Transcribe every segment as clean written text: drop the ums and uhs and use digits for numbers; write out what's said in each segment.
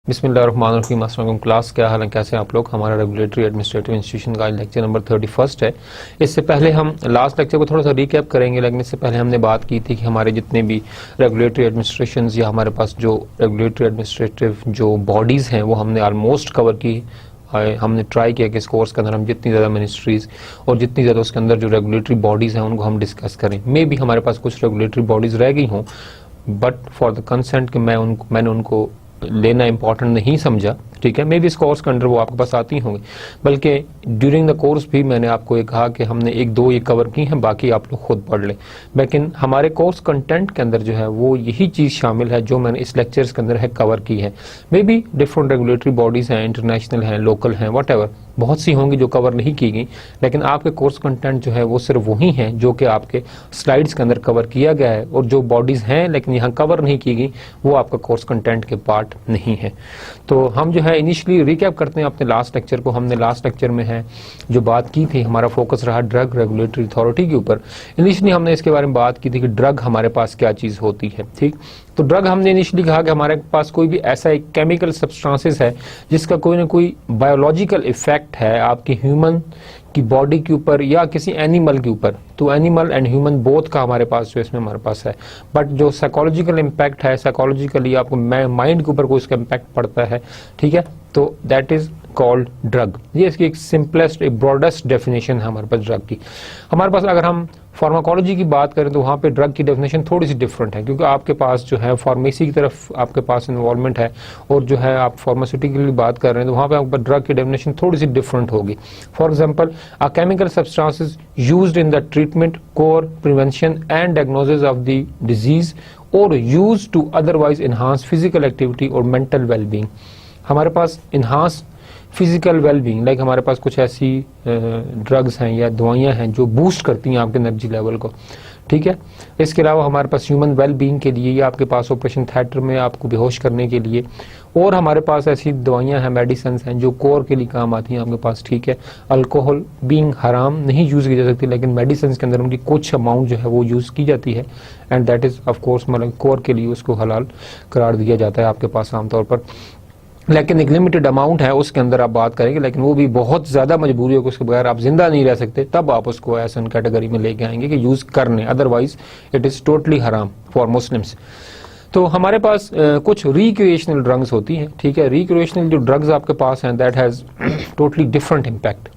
बिस्मिल्लाहिर्रहमानिर्रहीम। अस्सलाम वालेकुम क्लास, क्या हाल है, कैसे हैं आप लोग। हमारा रेगुलेटरी एडमिनिस्ट्रेटिव इंस्टीट्यूशन का लेक्चर नंबर 31 है। इससे पहले हम लास्ट लेक्चर को थोड़ा सा रिकैप करेंगे, लेकिन इससे पहले हमने बात की थी कि हमारे जितने भी रेगुलेटरी एडमिनिस्ट्रेशन या हमारे पास जो रेगुलेटरी एडमिनिस्ट्रेटिव जो बॉडीज़ हैं वो हमने ऑलमोस्ट कवर की। हमने ट्राई किया कि इस कोर्स के अंदर हम जितनी ज़्यादा मिनिस्ट्रीज़ और जितनी ज़्यादा उसके अंदर जो रेगुलेटरी बॉडीज़ हैं उनको हम डिस्कस करें। मे भी हमारे पास कुछ रेगुलेटरी बॉडीज़ रह गई हों, बट फॉर द कंसेंट कि मैंने उनको लेना इंपॉर्टेंट नहीं समझा, ठीक है। मे भी इस कोर्स के अंदर वो आपके पास आती होंगी, बल्कि ड्यूरिंग द कोर्स भी मैंने आपको ये कहा कि हमने एक दो ये कवर की हैं, बाकी आप लोग खुद पढ़ लें। लेकिन हमारे कोर्स कंटेंट के अंदर जो है वो यही चीज़ शामिल है जो मैंने इस लेक्चर्स के अंदर है कवर की है। May be different regulatory bodies हैं, इंटरनेशनल हैं, लोकल हैं, वट बहुत सी होंगी जो कवर नहीं की गई, लेकिन आपके कोर्स कंटेंट जो है वो सिर्फ वही हैं जो कि आपके स्लाइड्स के अंदर कवर किया गया है, और जो बॉडीज़ हैं लेकिन यहाँ कवर नहीं की गई वो आपका कोर्स कंटेंट के पार्ट नहीं है। तो हम जो है इनिशियली रिकैप करते हैं अपने लास्ट लेक्चर को। हमने लास्ट लेक्चर में है जो बात की थी, हमारा फोकस रहा ड्रग रेगुलेटरी अथॉरिटी के ऊपर। इनिशियली हमने इसके बारे में बात की थी कि ड्रग हमारे पास क्या चीज़ होती है, ठीक। तो ड्रग हमने इनिशियली कहा कि हमारे पास कोई भी ऐसा एक केमिकल सब्सटेंसेस है जिसका कोई ना कोई बायोलॉजिकल इफेक्ट है आपकी ह्यूमन की बॉडी के ऊपर या किसी एनिमल के ऊपर। तो एनिमल एंड ह्यूमन बोथ का हमारे पास जो इसमें हमारे पास है, बट जो साइकोलॉजिकल इम्पैक्ट है, साइकोलॉजिकली आपको माइंड के ऊपर कोई इसका इम्पैक्ट पड़ता है, ठीक है, तो दैट इज कॉल्ड ड्रग। ये इसकी एक सिंपलेस्ट, एक ब्रॉडेस्ट डेफिनेशन है हमारे पास ड्रग की। हमारे पास अगर हम फार्माकोलॉजी की बात करें तो वहाँ पे ड्रग की डेफिनेशन थोड़ी सी डिफरेंट है, क्योंकि आपके पास जो है फार्मेसी की तरफ आपके पास इन्वॉल्वमेंट है, और जो है आप फार्मास्यूटिकल की बात कर रहे हैं तो वहाँ पे आपके पास ड्रग की डेफिनेशन थोड़ी सी डिफरेंट होगी। For example, a chemical substances used in the treatment, cure, prevention and diagnosis of the disease और used to otherwise enhance physical activity और मेंटल वेलबींग। हमारे पास इन्हांस फिजिकल वेलबींग, लाइक हमारे पास कुछ ऐसी ड्रग्स हैं या दवाइयां हैं जो बूस्ट करती हैं आपके एनर्जी लेवल को, ठीक है। इसके अलावा हमारे पास ह्यूमन वेलबींग के लिए या आपके पास ऑपरेशन थिएटर में आपको बेहोश करने के लिए, और हमारे पास ऐसी दवाइयां हैं, मेडिसिन हैं जो कोर के लिए काम आती हैं आपके पास, ठीक है। अल्कोहल बीइंग हराम नहीं यूज़ की जा सकती, लेकिन मेडिसिन के अंदर उनकी कुछ अमाउंट जो है वो यूज़ की जाती है, and that is of course मतलब कोर के लिए उसको हलाल करार दिया जाता है आपके पास आमतौर पर। लेकिन एक लिमिटेड अमाउंट है उसके अंदर आप बात करेंगे, लेकिन वो भी बहुत ज़्यादा मजबूरी है कि उसके बगैर आप जिंदा नहीं रह सकते, तब आप उसको ऐसा कैटेगरी में लेके आएंगे कि यूज़ करने, अदरवाइज इट इज़ टोटली हराम फॉर मुस्लिम्स। तो हमारे पास कुछ रिक्रिएशनल ड्रग्स होती हैं, ठीक है। रिक्रिएशनल जो ड्रग्स आपके पास हैं that has totally different impact.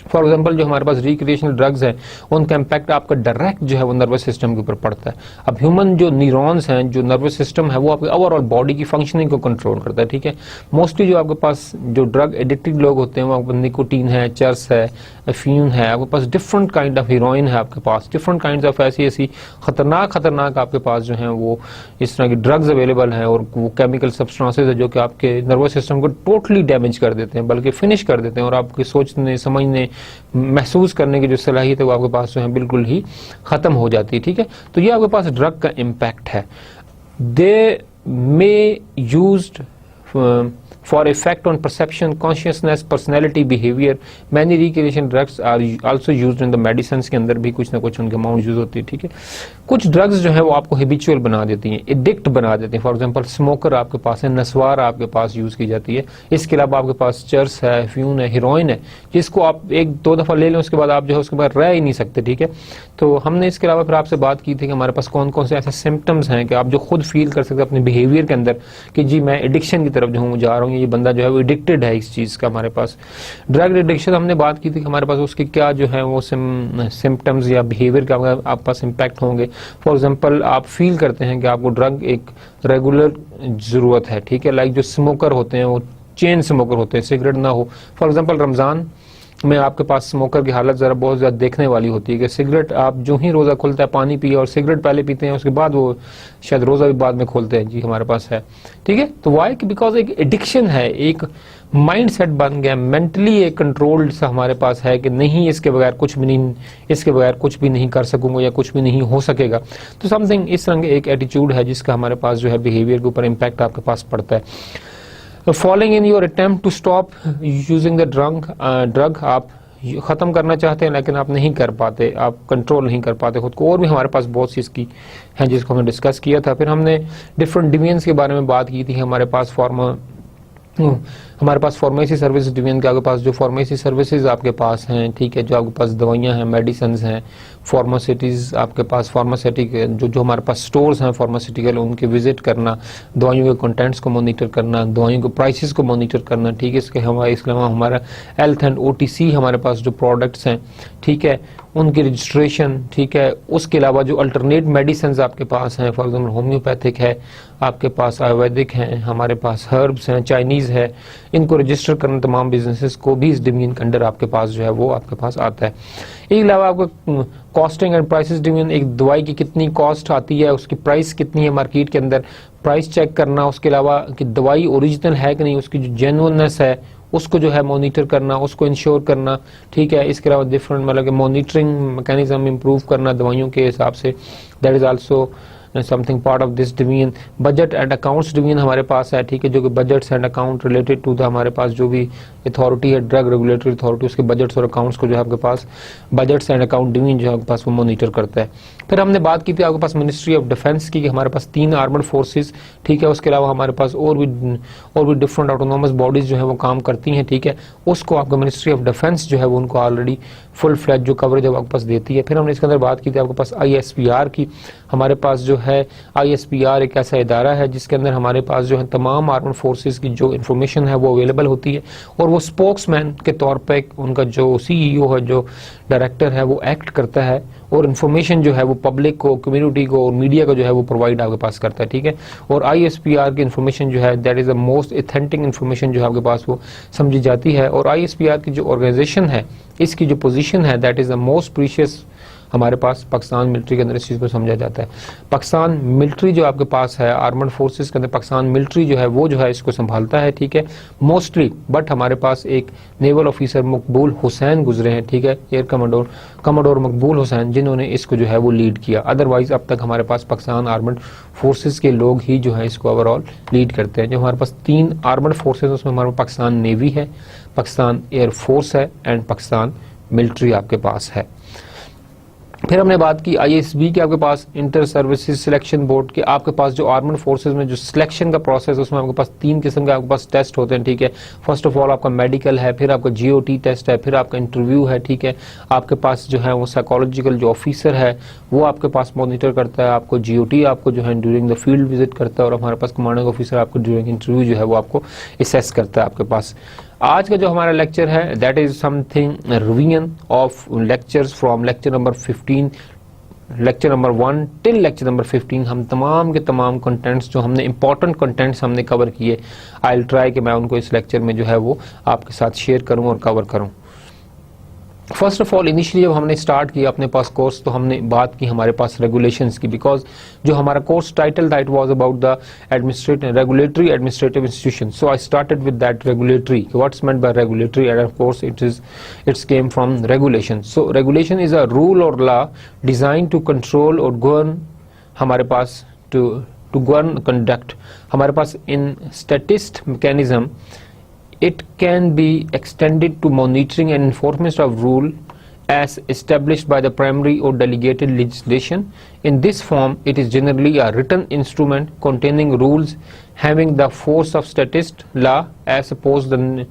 For example, जो हमारे पास रिक्रिएशनल ड्रग्स हैं उनका इम्पैक्ट आपका डायरेक्ट जो है वो नर्वस सिस्टम के ऊपर पड़ता है। अब ह्यूमन जो न्यूरॉन्स हैं, जो नर्वस सिस्टम है, वो आपके ओवरऑल बॉडी की फंक्शनिंग को कंट्रोल करता है, ठीक है। मोस्टली जो आपके पास जो ड्रग एडिक्टेड लोग होते हैं वो आपके निकोटीन है, चर्स है, अफीम है, आपके पास डिफरेंट काइंड ऑफ हीरोइन है, आपके पास डिफरेंट काइंड ऑफ ऐसी खतरनाक आपके पास जो है वो इस तरह की ड्रग्स अवेलेबल हैं, और वो केमिकल सब्सटेंसेस है जो कि आपके नर्वस सिस्टम को टोटली डैमेज कर देते हैं, बल्कि फिनिश कर देते हैं, और आपके सोचने, समझने, महसूस करने की जो सलाहियत है वो आपके पास जो है बिल्कुल ही खत्म हो जाती है, ठीक है। तो ये आपके पास ड्रग का इम्पैक्ट है। दे मे used for effect on perception, consciousness, personality, behavior. Many recreation drugs are also used in the medicines के अंदर भी कुछ ना कुछ उनके अमाउंट यूज होती है, ठीक है। कुछ ड्रग्स जो है वो आपको हैबिचुअल बना देती हैं, एडिक्ट बना देती हैं। फॉर एग्जांपल, स्मोकर आपके पास है, नस्वार आपके पास यूज की जाती है। इसके अलावा आपके पास चर्स है, फ्यून है, हीरोइन है, जिसको आप एक दो दफ़ा ले लें उसके बाद आप जो है उसके बाद रह ही नहीं सकते, ठीक है। तो हमने इसके अलावा फिर आपसे बात की थी कि हमारे पास कौन कौन से ऐसे सिम्टम्स हैं कि आप जो खुद फील कर सकते हैं अपने बिहेवियर के अंदर कि जी मैं एडिक्शन की तरफ जो हूँ जा रहा हूँ, ये बंदा जो है वो एडिक्टेड है इस चीज़ का। हमारे पास ड्रग एडिक्शन हमने बात की थी कि हमारे पास उसके क्या जो है वो सिम्टम्स या बिहेवियर का आपके पास इम्पैक्ट होंगे। फॉर एग्जांपल, आप फील करते हैं कि आपको ड्रग एक रेगुलर ज़रूरत है, ठीक है। लाइक जो स्मोकर होते हैं वो चेन स्मोकर होते हैं, सिगरेट ना हो। फॉर एग्जांपल, रमज़ान में आपके पास स्मोकर की हालत ज़रा बहुत ज़्यादा देखने वाली होती है कि सिगरेट आप जो ही रोज़ा खुलता है पानी पिए और सिगरेट पहले पीते हैं, उसके बाद वो शायद रोज़ा भी बाद में खोलते हैं, जी हमारे पास है, ठीक है। तो वाई कि बिकॉज एक एडिक्शन है, एक माइंड सेट बन गया, मेंटली एक कंट्रोल्ड सा हमारे पास है कि नहीं इसके बगैर कुछ भी नहीं, इसके बगैर कुछ भी नहीं कर सकूंगा या कुछ भी नहीं हो सकेगा। तो समथिंग इस तरह एक एटीट्यूड है जिसका हमारे पास जो है बिहेवियर के ऊपर इम्पैक्ट आपके पास पड़ता है। Following in your attempt to stop using the drug, आप ख़त्म करना चाहते हैं लेकिन आप नहीं कर पाते, आप कंट्रोल नहीं कर पाते खुद को। और भी हमारे पास बहुत सी इसकी हैं जिसको हमने डिस्कस किया था। फिर हमने डिफरेंट डिवीजन्स के बारे में बात की थी। हमारे पास फार्मेसी सर्विस डिवीजन के आपके पास जो फार्मेसी सर्विसेज आपके पास हैं, ठीक है, जो आपके पास दवाइयाँ हैं, मेडिसिन हैं, फार्मासिटीज़ आपके पास, फार्मास्यूटिक जो हमारे पास स्टोर्स हैं फार्मास्यूटिकल, उनके विजिट करना, दवाइयों के कंटेंट्स को मॉनिटर करना, दवाइयों के प्राइसेस को मॉनिटर करना, ठीक है। इसके अलावा हमारा हेल्थ एंड OTC हमारे पास जो प्रोडक्ट्स हैं, ठीक है, उनकी रजिस्ट्रेशन, ठीक है। उसके अलावा जो अल्टरनेट मेडिसिन आपके पास हैं, फॉर एग्जाम्पल होम्योपैथिक है आपके पास, आयुर्वेदिक हैं, हमारे पास हर्ब्स हैं, चाइनीज़ है, इनको रजिस्टर करना तमाम बिजनेसेस को भी इस डिवीजन के अंडर आपके पास जो है वो आपके पास आता है। इसके अलावा आपको कॉस्टिंग एंड प्राइसेस डिवीजन, एक दवाई की कितनी कॉस्ट आती है, उसकी प्राइस कितनी है मार्केट के अंदर, प्राइस चेक करना। उसके अलावा कि दवाई ओरिजिनल है कि नहीं, उसकी जो जेन्युइननेस है उसको जो है मॉनिटर करना, उसको इंश्योर करना, ठीक है। इसके अलावा डिफरेंट मतलब कि मॉनिटरिंग मैकेनिज्म इंप्रूव करना दवाइयों के हिसाब से, that is also something part of this division. Budget and accounts division हमारे पास है, ठीक है, जो कि budgets and account related to the हमारे पास जो भी अथॉरिटी है, ड्रग रेगुलेटरी अथॉरिटी, उसके बजट्स और अकाउंट्स को जो है आपके पास बजट्स एंड अकाउंट डिवीजन जो है आपके पास वो मॉनिटर करता है। फिर हमने बात की थी आपके पास मिनिस्ट्री ऑफ डिफेंस की, कि हमारे पास 3 आर्मड फोर्सेस, ठीक है। उसके अलावा हमारे पास और भी डिफरेंट ऑटोनोमस बॉडीज जो है वो काम करती हैं, ठीक है। उसको आपका मिनिस्ट्री ऑफ डिफेंस जो है वो उनको ऑलरेडी फुल फ्लैज जो कवरेज आपके पास देती है। फिर हमने इसके अंदर बात की थी आपके पास ISPR की। हमारे पास जो है ISPR एक ऐसा इदारा है जिसके अंदर हमारे पास जो है तमाम आर्मड फोर्सेस की जो इन्फॉर्मेशन है वो अवेलेबल होती है, और वो स्पोक्समैन के तौर पे उनका जो CEO है, जो डायरेक्टर है, वो एक्ट करता है और इन्फॉर्मेशन जो है वो पब्लिक को, कम्युनिटी को और मीडिया को जो है वो प्रोवाइड आपके पास करता है, ठीक है। और ISPR की इन्फॉर्मेशन जो है that is the most authentic information जो है आपके पास वो समझी जाती है। और ISPR की जो ऑर्गेनाइजेशन है, इसकी जो पोजीशन है that is the most precious हमारे पास पाकिस्तान मिलिट्री के अंदर इस चीज़ को समझा जाता है। पाकिस्तान मिलिट्री जो आपके पास है, आर्मड फोर्सेस के अंदर पाकिस्तान मिलिट्री जो है वो जो है इसको संभालता है, ठीक है, मोस्टली। बट हमारे पास एक नेवल ऑफिसर मकबूल हुसैन गुजरे हैं, ठीक है, एयर कमांडोर मकबूल हुसैन, जिन्होंने इसको जो है वो लीड किया। अदरवाइज अब तक हमारे पास पाकिस्तान आर्मड फोर्सेस के लोग ही जो है इसको ओवरऑल लीड करते हैं। जो हमारे पास 3 आर्मड फोर्सेस, उसमें हमारे पाकिस्तान नेवी है, पाकिस्तान एयर फोर्स है एंड पाकिस्तान मिलिट्री आपके पास है। फिर हमने बात की ISB के आपके पास इंटर सर्विसेज सिलेक्शन बोर्ड के। आपके पास जो आर्मड फोर्सेज में जो सिलेक्शन का प्रोसेस है उसमें आपके पास 3 किस्म के आपके पास टेस्ट होते हैं, ठीक है। फर्स्ट ऑफ ऑल आपका मेडिकल है, फिर आपका GOT टेस्ट है, फिर आपका इंटरव्यू है, ठीक है। आपके पास जो है वो साइकोलॉजिकल जो ऑफिसर है वो आपके पास मॉनिटर करता है आपको, GOT आपको जो है ड्यूरिंग द फील्ड विजिट करता है, और हमारे पास कमांडिंग ऑफिसर आपको ड्यूरिंग इंटरव्यू जो है वो आपको असेस करता है आपके पास। आज का जो हमारा लेक्चर है that is something revision of lectures from lecture number 15, lecture number 1 till lecture number 15। हम तमाम के तमाम कंटेंट्स जो हमने इंपॉर्टेंट कंटेंट्स हमने कवर किए, आई विल ट्राई कि मैं उनको इस लेक्चर में जो है वो आपके साथ शेयर करूं और कवर करूं। फर्स्ट ऑफ ऑल इनिशियली जब हमने स्टार्ट किया अपने पास कोर्स, तो हमने बात की हमारे पास रेगुलेशंस की, बिकॉज जो हमारा course title that was about the regulatory administrative institution, so I started with that regulatory, what's meant by regulatory, and of course it's came from regulation. So regulation is a rule or law designed to control or govern हमारे पास to govern conduct हमारे पास in statist mechanism. It can be extended to monitoring and enforcement of rule as established by the primary or delegated legislation. In this form, it is generally a written instrument containing rules having the force of statist law as opposed to the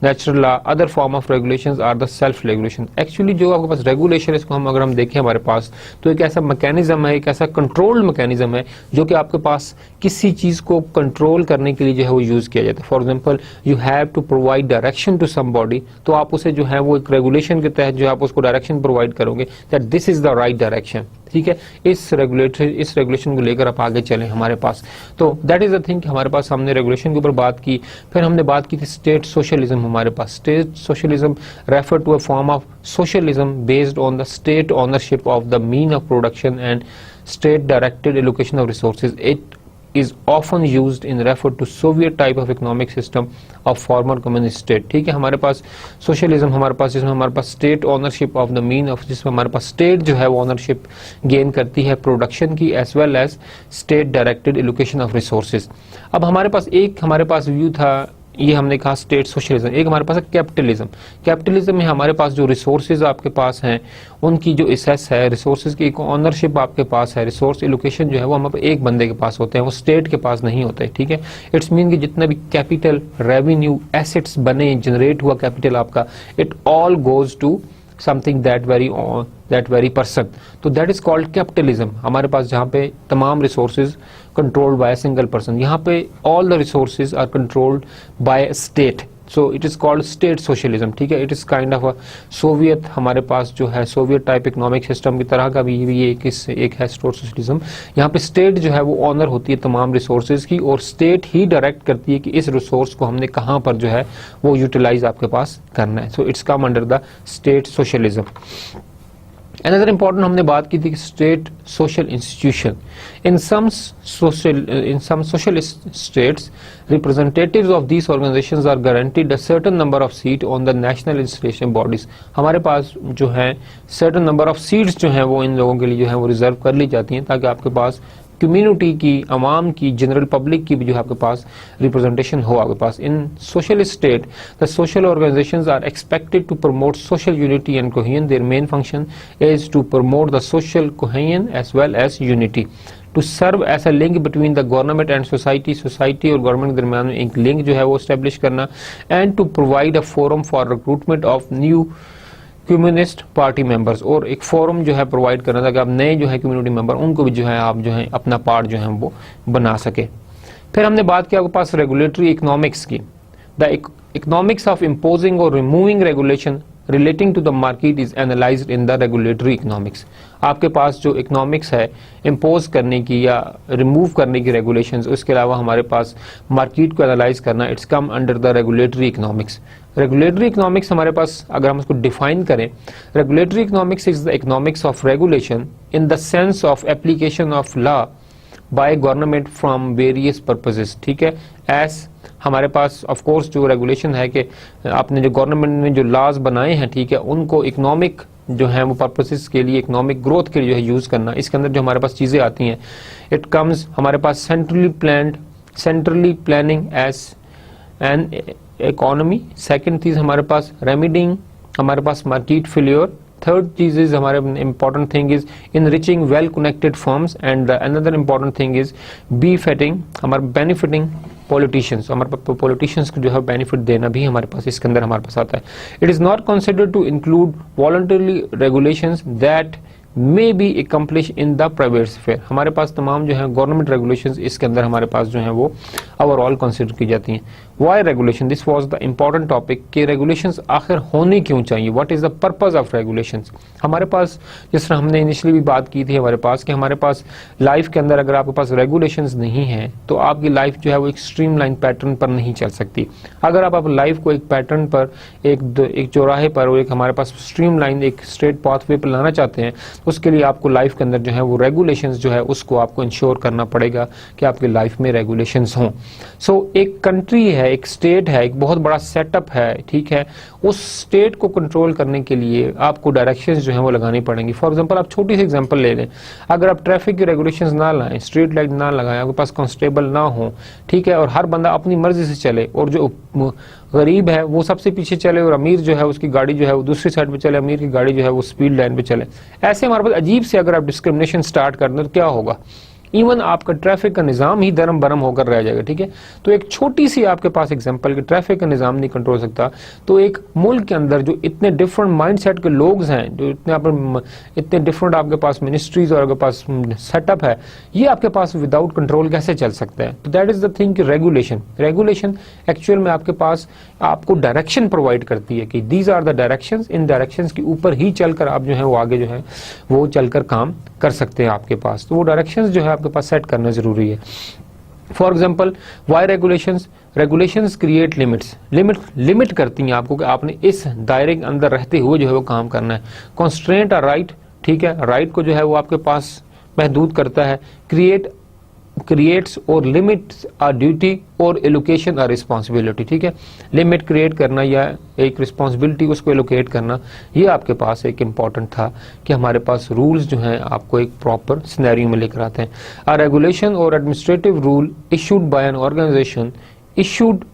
natural law. Other form of regulations are the self regulation. Actually जो आपके पास regulation है, इसको हम अगर हम देखें हमारे पास, तो एक ऐसा मैकेनिज्म है, एक ऐसा कंट्रोल मैकेनिज्म है जो कि आपके पास किसी चीज़ को कंट्रोल करने के लिए जो है वो यूज़ किया जाता है। For example you have to provide direction to somebody, तो आप उसे जो है वो एक रेगुलेशन के तहत जो आप उसको डायरेक्शन प्रोवाइड करोगे that this is the right direction, ठीक है। इस रेगुलेशन को लेकर आप आगे चलें हमारे पास। तो दैट इज द थिंग, हमारे पास हमने रेगुलेशन के ऊपर बात की। फिर हमने बात की थी स्टेट सोशलिज्म। हमारे पास state socialism refer to a form of socialism based on the state ownership of the mean of production and state directed allocation of resources. It is often used in refer to Soviet type of economic system of former communist state। ठीक है, हमारे पास socialism हमारे पास जिसमें हमारे पास state ownership of the mean of, जिसमें हमारे पास स्टेट जो है वो ओनरशिप गेन करती है प्रोडक्शन की as well as state directed allocation of resources. अब हमारे पास व्यू था, ये हमने कहा स्टेट सोशलिज्म। एक हमारे पास है कैपिटलिज्म। कैपिटलिज्म में हमारे पास जो रिसोर्सेज आपके पास हैं उनकी जो एसेस है, रिसोर्सेज की एक ओनरशिप आपके पास है, रिसोर्स एलोकेशन जो है वो हमारे एक बंदे के पास होते हैं, वो स्टेट के पास नहीं होते। ठीक है, इट्स मीन कि जितना भी कैपिटल, रेवेन्यू, एसेट्स बने, जनरेट हुआ कैपिटल आपका, it all goes to something that very person. तो दैट इज कॉल्ड कैपिटलिज्म। हमारे पास जहाँ पे तमाम resources controlled by single person, यहाँ पे all the resources are controlled by state, so it is called state socialism. ठीक है, it is kind of a Soviet, हमारे पास जो है सोवियत टाइप इकोनॉमिक सिस्टम की तरह का भी ये एक है स्टेट सोशलिज्म। यहाँ पे स्टेट जो है वो ऑनर होती है तमाम रिसोर्सेज की, और स्टेट ही डायरेक्ट करती है कि इस रिसोर्स को हमने कहाँ पर जो है वो यूटिलाइज आपके पास करना है। So it's come under the state socialism. Another important हमने बात की थी state social institution. In some socialist states, representatives of these organizations are guaranteed a certain number of seats on the national institution bodies. हमारे पास जो है certain number of seats जो है वो इन लोगों के लिए जो है वो रिजर्व कर ली जाती हैं, ताकि आपके पास कम्युनिटी की, अवाम की, जनरल पब्लिक की भी जो है आपके पास रिप्रेजेंटेशन हो आपके पास। In socialist state the social organisations are expected to promote social unity and cohesion. Their main function is to promote the social cohesion as well as unity, to serve as a link between the government and society, society और government के दरमियान एक link जो है वो establish करना, and to provide a forum for recruitment of new communist party members, और एक फोरम जो है प्रोवाइड करना था कि आप नए जो है कम्युनिटी मेंबर उनको भी जो है आप जो है अपना पार्ट जो है वो बना सके। फिर हमने बात की आपके पास रेगुलेटरी इकोनॉमिक्स की। द इकोनॉमिक्स ऑफ इम्पोजिंग और removing regulation relating to the market is analysed in the regulatory economics. आपके पास जो इकोनॉमिक्स है इम्पोज करने की या रिमूव करने की रेगुलेशंस, उसके अलावा हमारे पास मार्केट को एनालाइज करना, it's come under the regulatory economics. Regulatory economics हमारे पास अगर हम उसको डिफाइन करें, regulatory economics is the economics of regulation in the sense of application of law by government from various purposes. ठीक है, एस हमारे पास ऑफ कोर्स जो regulation है कि आपने जो गवर्नमेंट ने जो लॉज बनाए हैं, ठीक है, उनको इकोनॉमिक जो है वो पर्पसेस के लिए, इकोनॉमिक ग्रोथ के लिए जो है यूज करना। इसके अंदर जो हमारे पास चीजें आती हैं, इट कम्स हमारे पास centrally planning as an economy. Second चीज हमारे पास रेमिडिंग, हमारे पास मार्केट फेल्योर। थर्ड चीज इज हमारे important thing is enriching well connected firms, and another important thing is benefiting, हमारे बेनिफिटिंग पॉलिटिशियंस, हमारे पॉलिटिशियंस को जो है बेनिफिट देना भी हमारे पास इसके अंदर हमारे पास आता है। It is not considered to include voluntary regulations that may be accomplish in the private sphere. हमारे पास तमाम जो है गवर्नमेंट रेगुलेशंस इसके अंदर हमारे पास जो है वो ओवरऑल कंसिडर की जाती हैं। Why regulation, this was the important topic कि रेगुलेशंस आखिर होने क्यों चाहिए, what is the purpose of regulations. हमारे पास जिस तरह हमने इनिशियली भी बात की थी हमारे पास कि हमारे पास लाइफ के अंदर अगर आपके पास रेगुलेशंस नहीं है तो आपकी लाइफ जो है वो एक स्ट्रीमलाइन पैटर्न पर नहीं चल सकती। अगर आप लाइफ को एक पैटर्न पर, एक चौराहे पर और एक हमारे पास स्ट्रीमलाइन एक स्ट्रेट पाथवे पर लाना चाहते हैं, उसके लिए आपको लाइफ के अंदर जो है वो रेगुलेशंस जो है उसको आपको इंश्योर करना पड़ेगा कि आपकी लाइफ में रेगुलेशंस हों। सो एक कंट्री है, एक स्टेट है, एक बहुत बड़ा सेटअप है, ठीक है, उस स्टेट को कंट्रोल करने के लिए आपको डायरेक्शंस जो है वो लगानी पड़ेंगी। फॉर एग्जांपल आप छोटी सी एग्जांपल ले लें, अगर आप ट्रैफिक की रेगुलेशंस ना लाएं, स्ट्रीट लाइट ना लगाएं, आपके पास कांस्टेबल ना हो, ठीक है, और हर बंदा अपनी मर्जी से चले, और जो गरीब है वो सबसे पीछे चले, और अमीर जो है उसकी गाड़ी जो है वो दूसरी साइड पे चले, अमीर की गाड़ी जो है वो स्पीड लाइन पे चले, ऐसे हमारे पास अजीब से अगर आप डिस्क्रिमिनेशन स्टार्ट कर दें तो क्या होगा, इवन आपका ट्रैफिक का निजाम ही दरम बरम होकर रह जाएगा। ठीक है, तो एक छोटी सी आपके पास एग्जांपल कि ट्रैफिक का निजाम नहीं कंट्रोल सकता, तो एक मुल्क के अंदर जो इतने डिफरेंट माइंडसेट के लोग हैं, जो इतने डिफरेंट आपके पास मिनिस्ट्रीज और आपके पास सेटअप है, ये आपके पास विदाउट कंट्रोल कैसे चल सकता है। तो दैट इज द थिंग कि रेगुलेशन एक्चुअल में आपके पास आपको डायरेक्शन प्रोवाइड करती है कि दीज आर द डायरेक्शंस, इन डायरेक्शंस के ऊपर ही चलकर आप जो है वो आगे जो है वो चलकर काम कर सकते हैं आपके पास। तो वो डायरेक्शंस जो है आपके पास सेट करना जरूरी है। For example why regulations create limit करती हैं आपको कि आपने इस दायरे के अंदर रहते हुए जो है वो काम करना है। कॉन्स्ट्रेंट और राइट, ठीक है, राइट को जो है वो आपके पास महदूद करता है। क्रिएट क्रिएट्स और लिमिट्स अ ड्यूटी और एलोकेशन अ रिस्पॉन्सिबिलिटी। ठीक है, लिमिट क्रिएट करना या एक रिस्पॉन्सिबिलिटी उसको एलोकेट करना, ये आपके पास एक इंपॉर्टेंट था कि हमारे पास रूल्स जो हैं आपको एक प्रॉपर सिनेरियो में लेकर आते हैं। अ रेगुलेशन और administrative rule issued by an organisation, issued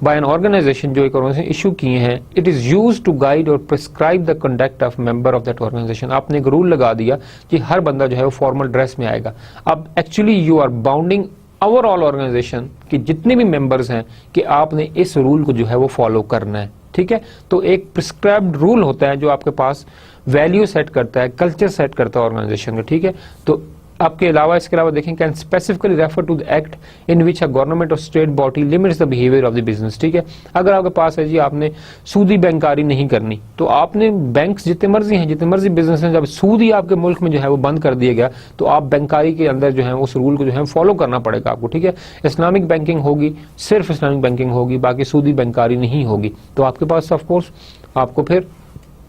by an organisation, जो एक ऑर्गेनाइजेशन इशू किए हैं, it is used to guide और prescribe the conduct of member of that organisation. आपने एक रूल लगा दिया कि हर बंदा जो है वो फॉर्मल ड्रेस में आएगा। अब actually you are bounding overall organisation कि जितने भी मेंबर्स हैं कि आपने इस रूल को जो है वो फॉलो करना है। ठीक है, तो एक प्रिस्क्राइब्ड रूल होता है जो आपके पास वैल्यू सेट करता है, कल्चर सेट करता है ऑर्गेनाइजेशन का। ठीक है, तो आपके अलावा इसके अलावा देखें, can specifically refer to the act in which a government और state body limits the behaviour of the business. ठीक है, अगर आपके पास है जी आपने सूदी बैंकारी नहीं करनी, तो आपने बैंक्स जितने मर्जी हैं, जितने मर्जी बिजनेस हैं, जब सूदी आपके मुल्क में जो है वो बंद कर दिया गया, तो आप बैंकारी के अंदर जो है उस रूल को जो है फॉलो करना पड़ेगा आपको। ठीक है, इस्लामिक बैंकिंग होगी, सिर्फ इस्लामिक बैंकिंग होगी, बाकी सूदी बैंकारी नहीं होगी। तो आपके पास ऑफकोर्स आपको फिर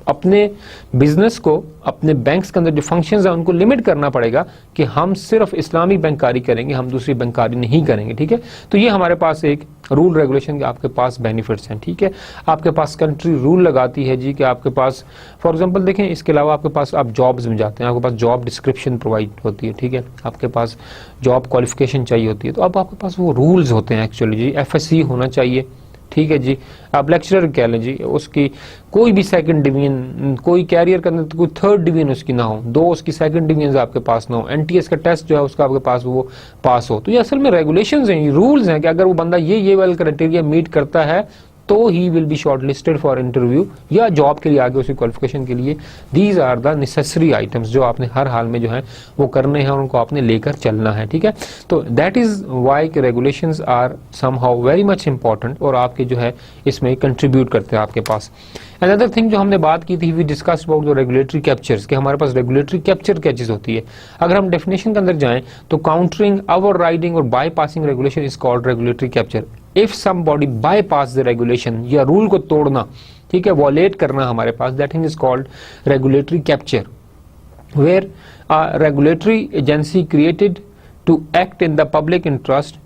अपने बिजनेस को, अपने बैंक्स के अंदर जो फंक्शंस हैं उनको लिमिट करना पड़ेगा कि हम सिर्फ इस्लामिक बैंकारी करेंगे, हम दूसरी बैंकारी नहीं करेंगे। ठीक है, तो ये हमारे पास एक रूल रेगुलेशन के आपके पास बेनिफिट्स हैं। ठीक है, आपके पास कंट्री रूल लगाती है जी कि आपके पास फॉर एग्जांपल देखें, इसके अलावा आपके पास आप जॉब्स में जाते हैं, आपके पास जॉब डिस्क्रिप्शन प्रोवाइड होती है। ठीक है, आपके पास जॉब क्वालिफिकेशन चाहिए होती है, तो अब आपके पास वो रूल्स होते हैं एक्चुअली जी। FSC होना चाहिए। ठीक है जी, आप लेक्चरर कह लें जी, उसकी कोई भी सेकंड डिवीजन, कोई कैरियर के अंदर तो कोई थर्ड डिवीजन उसकी ना हो, 2 उसकी सेकंड डिवीजन आपके पास ना हो, NTS का टेस्ट जो है उसका आपके पास वो पास हो। तो ये असल में रेगुलेशंस हैं, रूल्स हैं कि अगर वो बंदा ये वाला क्राइटेरिया मीट करता है तो ही will be shortlisted for interview या जॉब के लिए आगे उसकी क्वालिफिकेशन के लिए। These are the necessary items जो आपने हर हाल में जो है वो करने हैं और उनको आपने लेकर चलना है। ठीक है, तो दैट इज वाई के regulations are somehow very much important और आपके जो है इसमें कंट्रीब्यूट करते हैं आपके पास। अनदर थिंग जो हमने बात की थी, we discuss about the regulatory captures, कि हमारे पास रेगुलेटरी कैप्चर क्या चीज होती है। अगर हम डेफिनेशन के अंदर जाएं तो काउंटरिंग, ओवरराइडिंग और bypassing regulation is called regulatory capture. If somebody bypass the regulation, या रूल को तोड़ना, ठीक है, वॉलेट करना हमारे पास, that thing is called regulatory capture, where a regulatory agency created to act in the public interest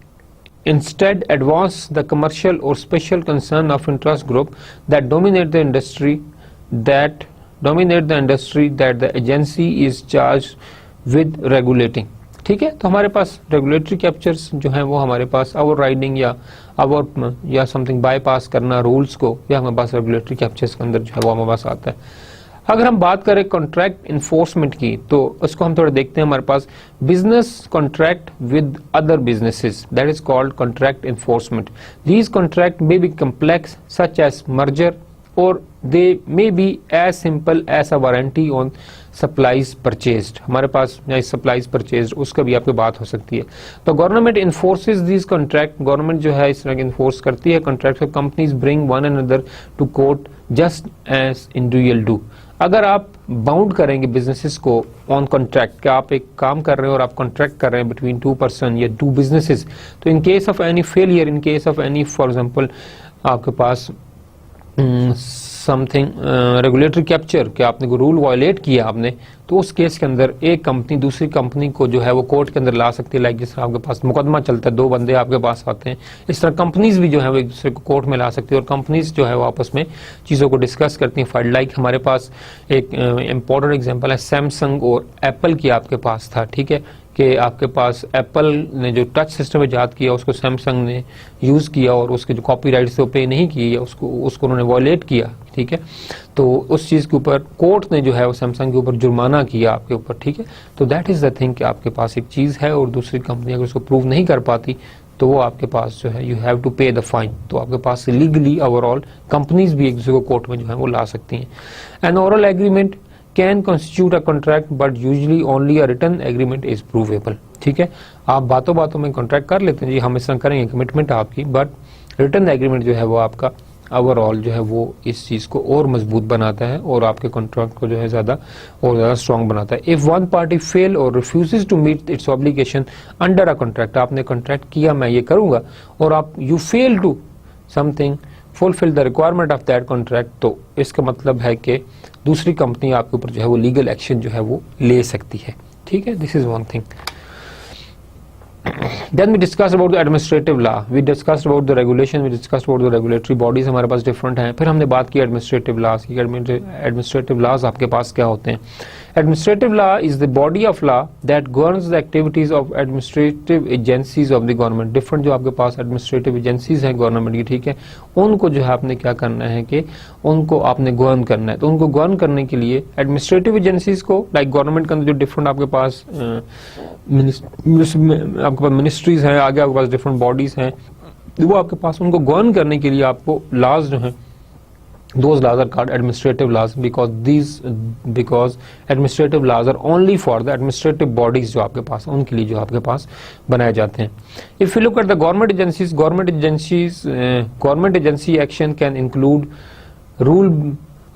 instead advance the commercial or special concern of interest group that dominate the industry that the agency is charged with regulating। ठीक है, तो हमारे पास regulatory captures जो हैं वो हमारे पास over riding या something bypass करना रूल्स को, या हमारे पास रेगुलेटरी कैप्चर्स के अंदर जो है वो हमारे पास आता है। अगर हम बात करें कॉन्ट्रैक्ट इन्फोर्समेंट की, तो उसको हम थोड़ा देखते हैं। हमारे पास business contract with other businesses, that is called contract enforcement. These contract may be complex such as merger और they may be as simple as a warranty on supplies purchased. हमारे पास सप्लाईज परचेज्ड उसका भी आपकी बात हो सकती है। तो government enforces these contract, government जो है इस तरह की इन्फोर्स करती है contract. Companies bring one another to court just as individual do. अगर आप बाउंड करेंगे बिजनेसेस को ऑन कॉन्ट्रैक्ट, कि आप एक काम कर रहे हैं और आप कॉन्ट्रैक्ट कर रहे हैं बिटवीन 2 पर्सन या 2 बिजनेसेस, तो in case of any failure, in case of any for example आपके पास समथिंग रेगुलेटरी कैप्चर, कि आपने कोई रूल वायलेट किया आपने, तो उस केस के अंदर एक कंपनी दूसरी कंपनी को जो है वो कोर्ट के अंदर ला सकती है। लाइक जिस तरह आपके पास मुकदमा चलता है, 2 बंदे आपके पास आते हैं, इस तरह कंपनीज भी जो है वो एक दूसरे को कोर्ट में ला सकती है और कंपनीज जो है वो आपस में चीज़ों को डिस्कस करती हैं फाइल। लाइक हमारे पास एक इंपॉर्टेंट एग्जाम्पल है सैमसंग और एप्पल की आपके पास था। ठीक है, कि आपके पास एप्पल ने जो टच सिस्टम ईजाद किया उसको सैमसंग ने यूज़ किया और उसके जो कॉपीराइट्स वो पे नहीं किए, उसको उन्होंने वॉयलेट किया। ठीक है, तो उस चीज़ के ऊपर कोर्ट ने जो है वो सैमसंग के ऊपर जुर्माना किया आपके ऊपर। ठीक है, तो दैट इज़ द थिंग कि आपके पास एक चीज़ है और दूसरी कंपनी अगर उसको प्रूव नहीं कर पाती तो वो आपके पास जो है यू हैव टू पे द फाइन। तो आपके पास लीगली ओवरऑल कंपनीज भी एक दूसरे को कोर्ट में जो है वो ला सकती हैं। An oral agreement can constitute a contract but usually only a written agreement is provable. ठीक है, आप बातों बातों में कॉन्ट्रैक्ट कर लेते हैं जी, हम इस तरह करेंगे, कमिटमेंट आपकी, बट रिटन एग्रीमेंट जो है वो आपका ओवरऑल जो है वो इस चीज़ को और मजबूत बनाता है और आपके कॉन्ट्रैक्ट को जो है ज़्यादा स्ट्रॉन्ग बनाता है। इफ़ वन पार्टी फेल और refuses to meet its obligation under a contract, आपने कॉन्ट्रैक्ट किया मैं ये करूँगा और आप you fail to something fulfil the requirement of that contract, तो इसका मतलब है कि दूसरी कंपनी आपके ऊपर जो है वो लीगल एक्शन जो है वो ले सकती है। ठीक है, this is one thing. Then we discussed about the administrative law, we discussed about the regulation, we discussed about the regulatory bodies हमारे पास different हैं. फिर हमने बात की administrative laws की. Administrative laws आपके पास क्या होते हैं? Administrative law is the body of law that governs the activities of administrative agencies of the government. Different जो आपके पास administrative agencies हैं government की, ठीक है, उनको जो है आपने क्या करना है कि उनको आपने govern करना है. तो उनको govern करने के लिए administrative agencies को like government के अंदर जो different आपके पास मिनिस्ट्रीज हैं, आगे आपके पास डिफरेंट बॉडीज हैं, वो आपके पास उनको गवर्न करने के लिए आपको लॉज जो हैं, those laws are called administrative laws because administrative laws are only for the administrative bodies जो आपके पास, उनके लिए जो आपके पास बनाए जाते हैं. If you look at the government agency action can include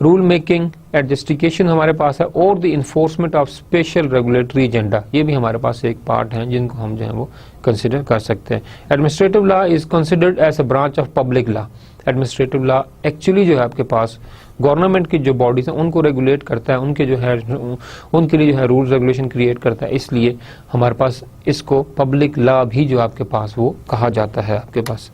rule making, adjudication हमारे पास है, और the enforcement of special regulatory agenda, ये भी हमारे पास एक पार्ट है जिनको हम जो है वो कंसिडर कर सकते हैं. Administrative law is considered as a branch of public law. Administrative law actually जो है आपके पास गवर्नमेंट की जो बॉडीज हैं उनको रेगुलेट करता है, उनके जो है उनके लिए जो है रूल्स रेगुलेशन क्रिएट करता है, इसलिए हमारे पास इसको पब्लिक लॉ भी जो आपके पास वो कहा जाता है आपके पास.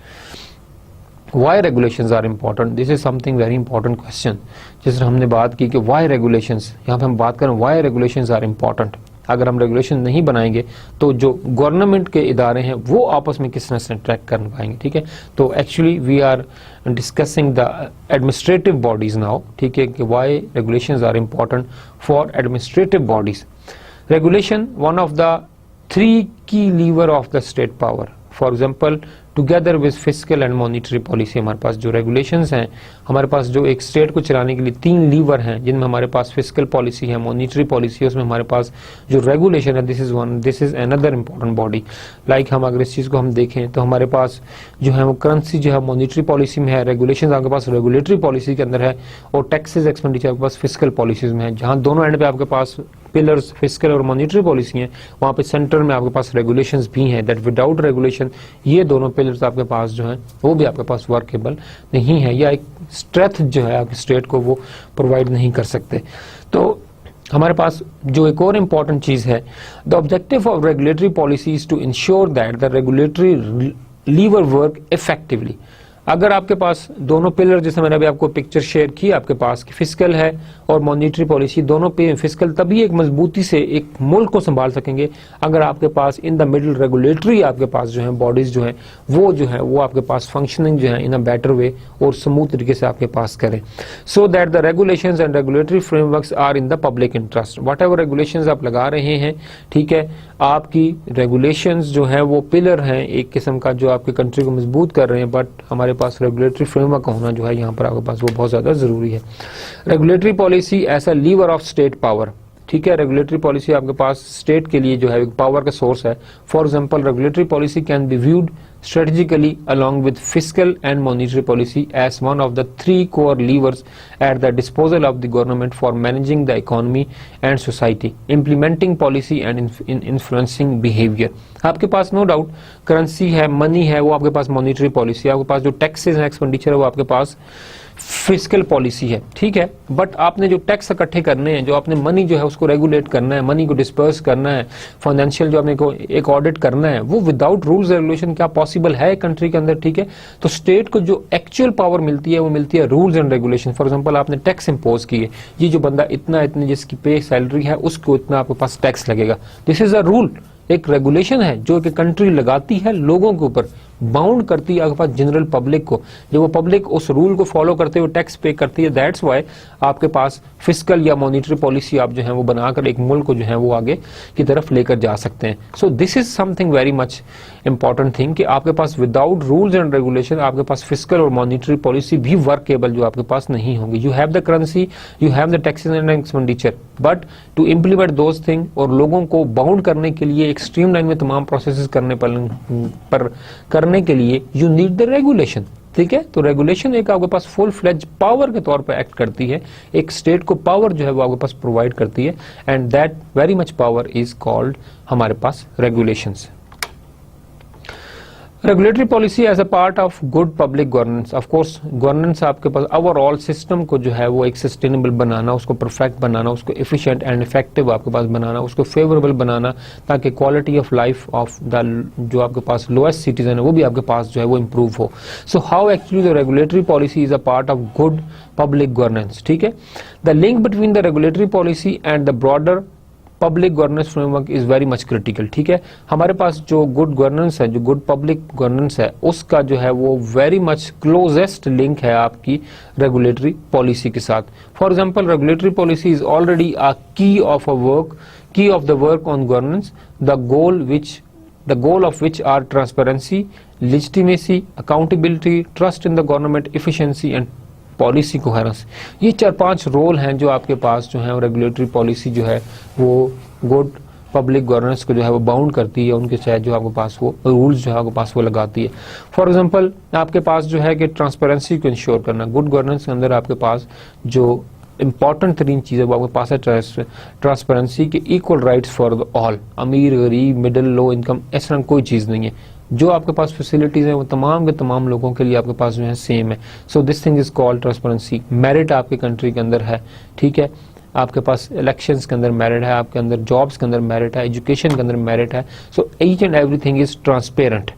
Why regulations are important? This is something very important question. जिस तरह हमने बात की कि why regulations, यहाँ पे हम बात करें why regulations are important. अगर हम रेगुलेशन नहीं बनाएंगे तो जो गवर्नमेंट के इदारे हैं वो आपस में किस तरह से ट्रैक कर पाएंगे, ठीक है. तो actually we are discussing the administrative bodies now, ठीक है, कि why regulations are important for administrative bodies. Regulation one of the 3 key lever of the state power. For example together with fiscal and monetary policy, हमारे पास जो regulations हैं, हमारे पास जो एक स्टेट को चलाने के लिए 3 लीवर हैं, जिनमें हमारे पास फिस्कल पॉलिसी है, मॉनिटरी पॉलिसी है, उसमें हमारे पास जो रेगुलेशन है, this is another important body. Like हम अगर इस चीज़ को हम देखें तो हमारे पास जो है वो करेंसी जो है मॉनिटरी पॉलिसी में है, रेगुलेशन आपके पास रेगुलेटरी पॉलिसी के अंदर है, और टैक्सेस एक्सपेंडिचर आपके पास फिस्कल पॉलिसीज में है. जहाँ दोनों एंड पे आपके पास पिलर्स फिस्कल और मॉनिटरी पॉलिसी हैं, वहाँ पे सेंटर में आपके पास रेगुलेशंस भी हैं. दैट विदाउट रेगुलेशन ये दोनों पिलर्स आपके पास जो हैं वो भी आपके पास वर्केबल नहीं है, या एक स्ट्रेंथ जो है आपके स्टेट को वो प्रोवाइड नहीं कर सकते. तो हमारे पास जो एक और इम्पॉर्टेंट चीज़ है, the objective of regulatory policy is to ensure that the regulatory lever work effectively. अगर आपके पास दोनों पिलर, जैसे मैंने अभी आपको पिक्चर शेयर की, आपके पास फिस्कल है और मॉनिटरी पॉलिसी, दोनों पे फिस्कल तभी एक मजबूती से एक मुल्क को संभाल सकेंगे अगर आपके पास इन द मिडिल रेगुलेटरी आपके पास जो है बॉडीज जो है वो आपके पास फंक्शनिंग जो है इन अ बेटर वे और स्मूथ तरीके से आपके पास करें, so that the regulations and regulatory frameworks are in the public interest. Whatever regulations आप लगा रहे हैं, ठीक है, आपकी रेगुलेशंस जो है वो पिलर हैं एक किस्म का जो आपकी कंट्री को मजबूत कर रहे हैं, बट हमारे पास रेगुलेटरी फ्रेमवर्क होना जो है यहाँ पर आपके पास वो बहुत ज्यादा जरूरी है. Regulatory policy as a lever of state power, ठीक है, रेगुलेटरी पॉलिसी आपके पास स्टेट के लिए जो है पावर का सोर्स है. For example regulatory policy can be viewed strategically along with fiscal and monetary policy as one of the 3 core levers at the disposal of the government for managing the economy and society, implementing policy and influencing behavior. आपके पास no doubt currency है, money है, वो आपके पास monetary policy है, आपके पास जो taxes है, एक्सपेंडिचर है, वो आपके पास फिस्कल पॉलिसी है, ठीक है. बट आपने जो टैक्स इकट्ठे करने हैं, जो आपने मनी जो है उसको रेगुलेट करना है, मनी को डिस्पर्स करना है, फाइनेंशियल जो आपने को एक ऑडिट करना है, वो विदाउट रूल्स रेगुलेशन क्या पॉसिबल है कंट्री के अंदर, ठीक है. तो स्टेट को जो एक्चुअल पावर मिलती है वो मिलती है rules and regulation. For example आपने टैक्स इंपोज किए, ये जो बंदा इतनी जिसकी पे सैलरी है उसको इतना आपके पास टैक्स लगेगा. दिस इज अ रूल, एक रेगुलेशन है जो कि कंट्री लगाती है लोगों के ऊपर, बाउंड करती है आपके पास जनरल पब्लिक को. जब वो पब्लिक उस रूल को फॉलो करते हुए टैक्स पे करती है, दैट्स व्हाई आपके पास फिस्कल या मॉनिटरी पॉलिसी आप जो है वो बनाकर एक मुल्क को जो है वो आगे की तरफ लेकर जा सकते हैं. So this is something very much important thing कि आपके पास विदाउट रूल्स एंड रेगुलेशन आपके पास फिस्कल और मॉनिटरी पॉलिसी भी वर्केबल जो आपके पास नहीं होगी. You have the currency, you have the taxes and expenditure, but to implement those thing और लोगों को बाउंड करने के लिए एक स्ट्रीम लाइन में तमाम प्रोसेस करने के लिए यू नीड द रेगुलेशन, ठीक है. तो रेगुलेशन एक आपके पास फुल फ्लेज पावर के तौर पर एक्ट करती है, एक स्टेट को पावर जो है वो आपके पास प्रोवाइड करती है, and that very much power is called हमारे पास regulations. Regulatory policy as a part of good public governance, of course governance आपके पास ओवरऑल सिस्टम को जो है वो एक सस्टेनेबल बनाना, उसको परफेक्ट बनाना, उसको एफिशिएंट एंड इफेक्टिव आपके पास बनाना, उसको फेवरेबल बनाना, ताकि quality of life of the जो आपके पास लोएस्ट सिटीजन है वो भी आपके पास जो है वो इम्प्रूव हो. So how actually the regulatory policy is a part of good public governance. ठीक है, the link between the regulatory policy and the broader public governance framework is very much critical. ठीक है, हमारे पास जो गुड गवर्नेंस है, जो good public governance है, उसका जो है वो वेरी मच क्लोजेस्ट लिंक है आपकी रेगुलेटरी पॉलिसी के साथ. For example, regulatory policy is already a key of the work on governance, the goal of which are transparency, legitimacy, accountability, trust in the government, efficiency and policy coherence. ये 4-5 role हैं जो आपके पास जो है regulatory policy जो है वो गुड पब्लिक गवर्नेंस को जो है वो बाउंड करती है, उनके साथ जो आपके पास वो रूल्स जो है आपके पास वो लगाती है. फॉर एग्जांपल, आपके पास जो है कि ट्रांसपेरेंसी को इंश्योर करना. गुड गवर्नेंस के अंदर आपके पास जो इंपॉर्टेंट तरीन चीज़ है वो आपके पास है ट्रांसपेरेंसी के इक्वल राइट्स फॉर ऑल. अमीर, गरीब, मिडिल, लो इनकम, ऐसा तरह कोई चीज़ नहीं है. जो आपके पास फैसिलिटीज़ हैं वो तमाम के तमाम लोगों के लिए आपके पास जो है सेम है. So this thing is called transparency. Merit आपके कंट्री के अंदर है. ठीक है, आपके पास इलेक्शंस के अंदर मेरिट है, आपके अंदर जॉब्स के अंदर मेरिट है, एजुकेशन के अंदर मेरिट है. So each and everything is transparent.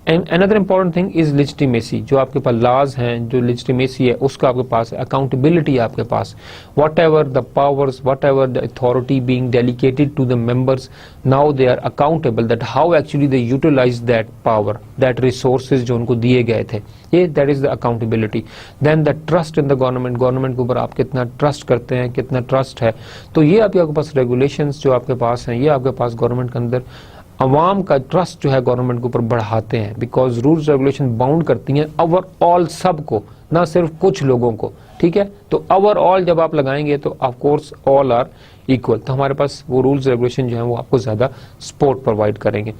And another important thing is legitimacy. जो आपके पास लॉज हैं, जो लेजिटिमेसी है उसका आपके पास है. अकाउंटेबिलिटी आपके पास, whatever the powers, whatever the authority being delegated to the members, now they are accountable that how actually they utilise that power, that resources जो उनको दिए गए थे. ये that is the accountability. Then the trust in the government. Government के ऊपर आप कितना ट्रस्ट करते हैं, कितना ट्रस्ट है. तो ये आपके पास रेगुलेशंस जो आपके पास हैं, ये आपके पास गवर्नमेंट के अंदर अवाम का ट्रस्ट जो है गवर्नमेंट के ऊपर बढ़ाते हैं. बिकॉज रूल्स रेगुलेशन बाउंड करती हैं ओवरऑल सबको, ना सिर्फ कुछ लोगों को. ठीक है, तो ओवरऑल जब आप लगाएंगे तो of course all are equal. तो हमारे पास वो रूल्स रेगुलेशन जो है वो आपको ज्यादा सपोर्ट प्रोवाइड करेंगे.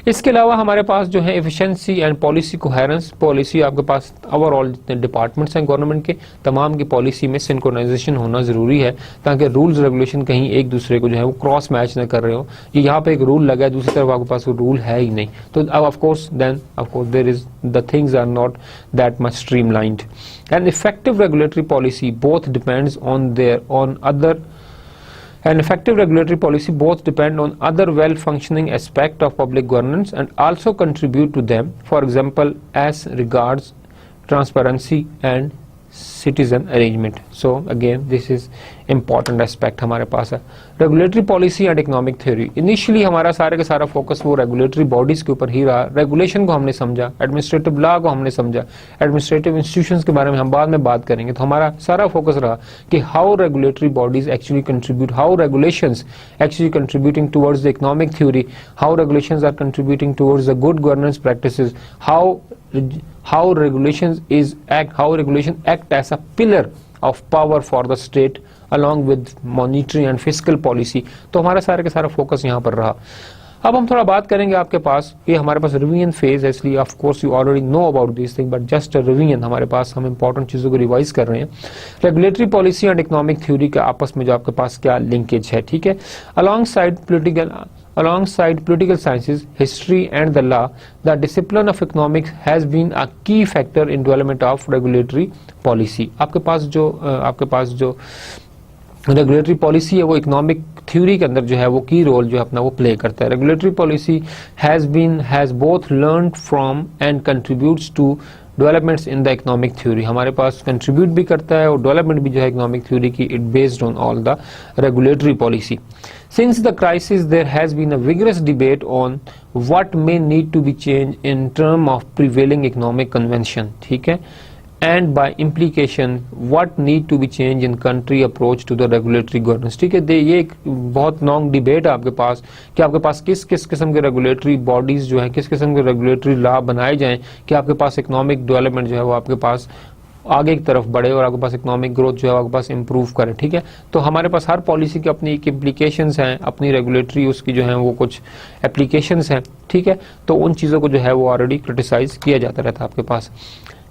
इसके अलावा हमारे पास जो है efficiency and policy coherence. Policy आपके पास ओवरऑल जितने डिपार्टमेंट्स हैं गवर्नमेंट के, तमाम की पॉलिसी में सिंक्रोनाइजेशन होना जरूरी है, ताकि रूल्स रेगुलेशन कहीं एक दूसरे को जो है वो क्रॉस मैच न कर रहे हो. ये यहाँ पे एक रूल लगा है, दूसरी तरफ आपके पास वो रूल है ही नहीं. तो अब of course there is the things are not that much streamlined. An effective regulatory policy both depends on An effective regulatory policy both depend on other well-functioning aspect of public governance and also contribute to them. For example, as regards transparency and citizen arrangement. So again, this is important aspect हमारे पास है. Regulatory policy and economic theory. Initially हमारा सारे का सारा focus वो regulatory bodies के ऊपर ही रहा. रेगुलेशन को हमने समझा, एडमिनिस्ट्रेटिव लॉ को हमने समझा, एडमिनिस्ट्रेटिव इंस्टीट्यूशंस के बारे में हम बाद में बात करेंगे. तो हमारा सारा फोकस रहा कि how regulatory bodies actually contribute, how regulations actually contributing towards the economic theory, how regulations are contributing towards the good governance practices, how regulation act as a pillar of power for the state along with monetary and fiscal policy. तो हमारा सारे का सारा focus यहाँ पर रहा. अब हम थोड़ा बात करेंगे आपके पास, ये हमारे पास रिवीजन फेज है, इसलिए of course you already know about this thing, but just a revision हमारे पास, हम इंपॉर्टेंट चीजों को रिवाइज कर रहे हैं. Regulatory policy and economic theory के आपस में जो आपके पास क्या लिंकेज है. ठीक है, alongside political sciences, history and the law, the discipline of economics has been a key factor in development of regulatory policy. आपके पास जो रेगुलेटरी पॉलिसी है वो इकोनॉमिक थ्योरी के अंदर जो है वो की रोल जो है अपना वो प्ले करता है. Regulatory policy has both learned from and contributes to developments in the economic theory. हमारे पास कंट्रीब्यूट भी करता है और डेवलपमेंट भी जो है इकोनॉमिक थ्योरी की, it based on all the regulatory policy. Since the crisis, there has been a vigorous debate on what may need to be changed in terms of prevailing economic convention. ठीक है, and by implication what need to be changed in country approach to the regulatory governance. ठीक है, ये एक बहुत long debate है आपके पास कि आपके पास किस किस किस्म के रेगुलेटरी बॉडीज जो है, किस किस्म के रेगुलेटरी लॉ बनाए जाएं कि आपके पास इकोनॉमिक डेवलपमेंट जो है वो आपके पास आगे की तरफ बढ़े और आपके पास इकोनॉमिक ग्रोथ जो है आपके पास इंप्रूव करे. ठीक है, तो हमारे पास हर पॉलिसी की अपनी इम्प्लीकेशंस हैं, अपनी रेगुलेटरी उसकी जो है वो कुछ एप्लीकेशंस हैं. ठीक है, तो उन चीज़ों को जो है वो ऑलरेडी क्रिटिसाइज किया जाता रहता है आपके पास.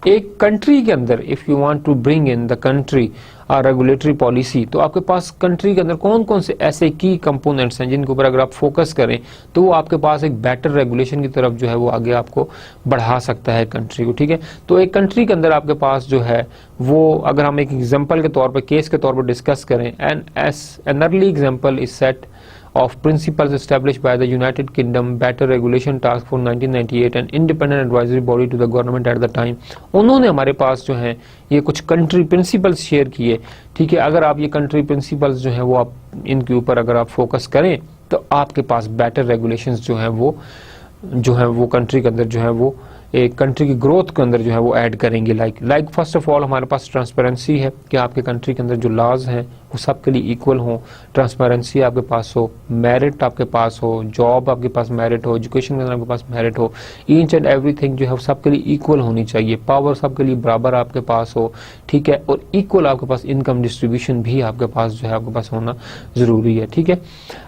एक कंट्री के अंदर if you want to bring in the country regulatory policy, तो आपके पास कंट्री के अंदर कौन कौन से ऐसे की कंपोनेंट्स हैं जिनके ऊपर अगर आप फोकस करें तो वो आपके पास एक बेटर रेगुलेशन की तरफ जो है वो आगे आपको बढ़ा सकता है कंट्री को। ठीक है, तो एक कंट्री के अंदर आपके पास जो है वो, अगर हम एक एग्जांपल के तौर पर, केस के तौर पर डिस्कस करें, an early example is set of principles established by the United Kingdom Better Regulation Task Force 1998 and independent advisory body to the government at the time। उन्होंने हमारे पास जो है ये कुछ कंट्री प्रिंसिपल्स शेयर किए। ठीक है, अगर आप ये कंट्री प्रिंसिपल्स जो है वो आप इनके ऊपर अगर आप फोकस करें तो आपके पास बेटर रेगुलेशंस जो है वो कंट्री के अंदर जो है वो एक कंट्री की ग्रोथ के अंदर जो है वो ऐड करेंगे। लाइक फर्स्ट ऑफ ऑल हमारे पास ट्रांसपेरेंसी है कि आपके कंट्री के अंदर जो लॉज हैं वो सबके लिए इक्वल हो, ट्रांसपेरेंसी आपके पास हो, मेरिट आपके पास हो, जॉब आपके पास मेरिट हो, एजुकेशन के अंदर आपके पास मेरिट हो, ईच एंड एवरीथिंग जो है वो सबके लिए इक्वल होनी चाहिए, पावर सबके लिए बराबर आपके पास हो। ठीक है, और इक्वल आपके पास इनकम डिस्ट्रीब्यूशन भी आपके पास जो है आपके पास होना जरूरी है। ठीक है,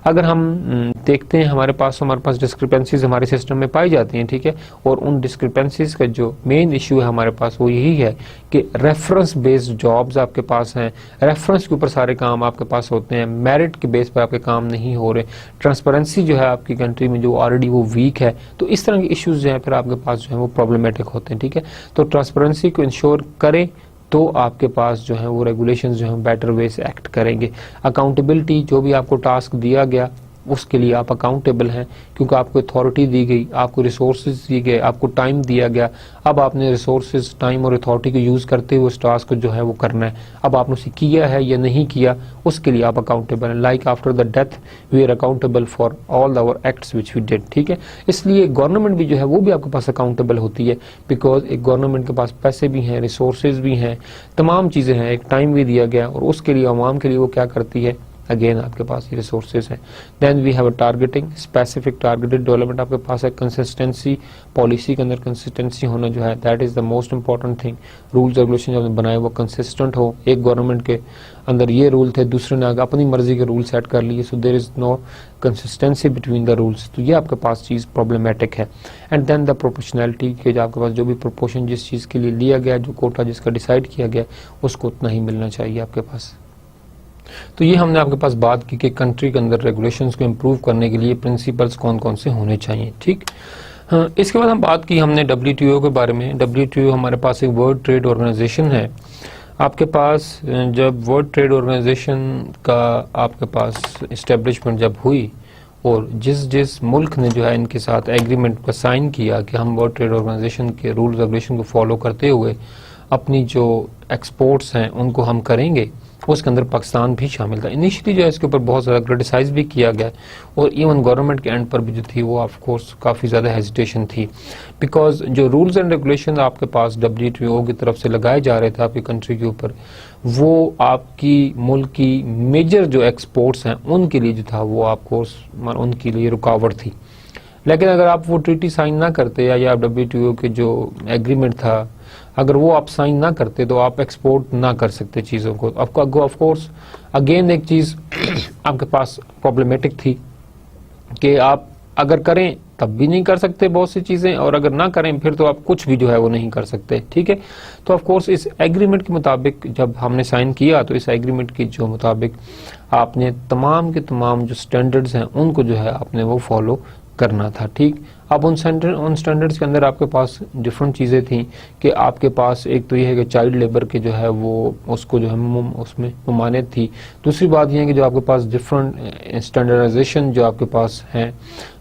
अगर हम देखते हैं हमारे पास डिस्क्रिपेंसीज हमारे सिस्टम में पाई जाती हैं। ठीक है, और उन डिस्क्रिपेंसीज का जो मेन इशू है हमारे पास वो यही है कि रेफरेंस बेस्ड जॉब्स आपके पास हैं, रेफरेंस के ऊपर सारे काम आपके पास होते हैं, मेरिट के बेस पर आपके काम नहीं हो रहे, ट्रांसपेरेंसी जो है आपकी कंट्री में जो ऑलरेडी वो वीक है, तो इस तरह के इश्यूज जो है फिर आपके पास जो है वो प्रॉब्लमेटिक होते हैं। ठीक है, तो ट्रांसपेरेंसी को इंश्योर करें तो आपके पास जो है वो रेगुलेशंस जो है बेटर वे से एक्ट करेंगे। अकाउंटेबिलिटी, जो भी आपको टास्क दिया गया उसके लिए आप अकाउंटेबल हैं क्योंकि आपको अथॉरिटी दी गई, आपको रिसोर्सेज दिए गए, आपको टाइम दिया गया। अब आपने रिसोर्सेज, टाइम और अथॉरिटी को यूज करते हुए उस टास्क को जो है वो करना है। अब आपने उसे किया है या नहीं किया उसके लिए आप अकाउंटेबल हैं। Like after the death we are accountable for all our acts which we did. ठीक है, इसलिए गवर्नमेंट भी जो है वो भी आपके पास अकाउंटेबल होती है बिकॉज एक गवर्नमेंट के पास पैसे भी हैं, रिसोर्सेज भी हैं, तमाम चीजें हैं, एक टाइम भी दिया गया और उसके लिए अवाम के लिए वो क्या करती है, अगेन आपके पास ये रिसोर्सेज हैं। Then we have a targeting, specific targeted development आपके पास है। कंसिस्टेंसी, पॉलिसी के अंदर कंसिस्टेंसी होना जो है that is the most important thing. Rules regulation जो बनाए वो कंसिस्टेंट हो। एक गवर्नमेंट के अंदर ये रूल थे, दूसरे ने आगे अपनी मर्जी के रूल सेट कर लिए, so there is no consistency between the rules, तो ये आपके पास चीज प्रॉब्लमेटिक है। एंड देन द प्रोपोर्शनैलिटी के जो आपके पास जो भी प्रोपोर्शन जिस चीज के लिए लिया गया, जो कोटा जिसका डिसाइड किया गया उसको उतना ही मिलना चाहिए आपके पास। तो ये हमने आपके पास बात की कि कंट्री के अंदर रेगुलेशंस को इम्प्रूव करने के लिए प्रिंसिपल्स कौन कौन से होने चाहिए। ठीक, हाँ, इसके बाद हम बात की हमने WTO के बारे में। WTO हमारे पास एक वर्ल्ड ट्रेड ऑर्गेनाइजेशन है। आपके पास जब वर्ल्ड ट्रेड ऑर्गेनाइजेशन का आपके पास इस्टेब्लिशमेंट जब हुई और जिस मुल्क ने जो है इनके साथ एग्रीमेंट पर साइन किया कि हम वर्ल्ड ट्रेड ऑर्गेनाइजेशन के रूल रेगुलेशन को फॉलो करते हुए अपनी जो एक्सपोर्ट्स हैं उनको हम करेंगे, उसके अंदर पाकिस्तान भी शामिल था। इनिशियली जो है इसके ऊपर बहुत ज़्यादा क्रिटिसाइज भी किया गया और इवन गवर्नमेंट के एंड पर भी जो थी वो ऑफ कोर्स काफ़ी ज़्यादा हेजिटेशन थी बिकॉज जो रूल्स एंड रेगुलेशन आपके पास WTO की तरफ से लगाए जा रहे थे आपकी कंट्री के ऊपर, वो आपकी मुल्क की मेजर जो एक्सपोर्ट्स हैं उनके लिए जो था वो आपको उनके लिए रुकावट थी। लेकिन अगर आप वो ट्रीटी साइन ना करते या WTO के जो एग्रीमेंट था अगर वो आप साइन ना करते तो आप एक्सपोर्ट ना कर सकते चीज़ों को। ऑफ कोर्स अगेन एक चीज़ आपके पास प्रॉब्लमेटिक थी कि आप अगर करें तब भी नहीं कर सकते बहुत सी चीज़ें, और अगर ना करें फिर तो आप कुछ भी जो है वो नहीं कर सकते। ठीक है, तो ऑफ कोर्स इस एग्रीमेंट के मुताबिक जब हमने साइन किया तो इस एग्रीमेंट के जो मुताबिक आपने तमाम के तमाम जो स्टैंडर्ड्स हैं उनको जो है आपने वो फॉलो करना था। ठीक, अब उन स्टैंडर्ड्स के अंदर आपके पास डिफरेंट चीज़ें थी कि आपके पास एक तो ये है कि चाइल्ड लेबर के जो है वो उसको जो है उसमें ममानियत थी। दूसरी बात यह है कि जो आपके पास डिफरेंट स्टैंडर्डाइजेशन जो आपके पास हैं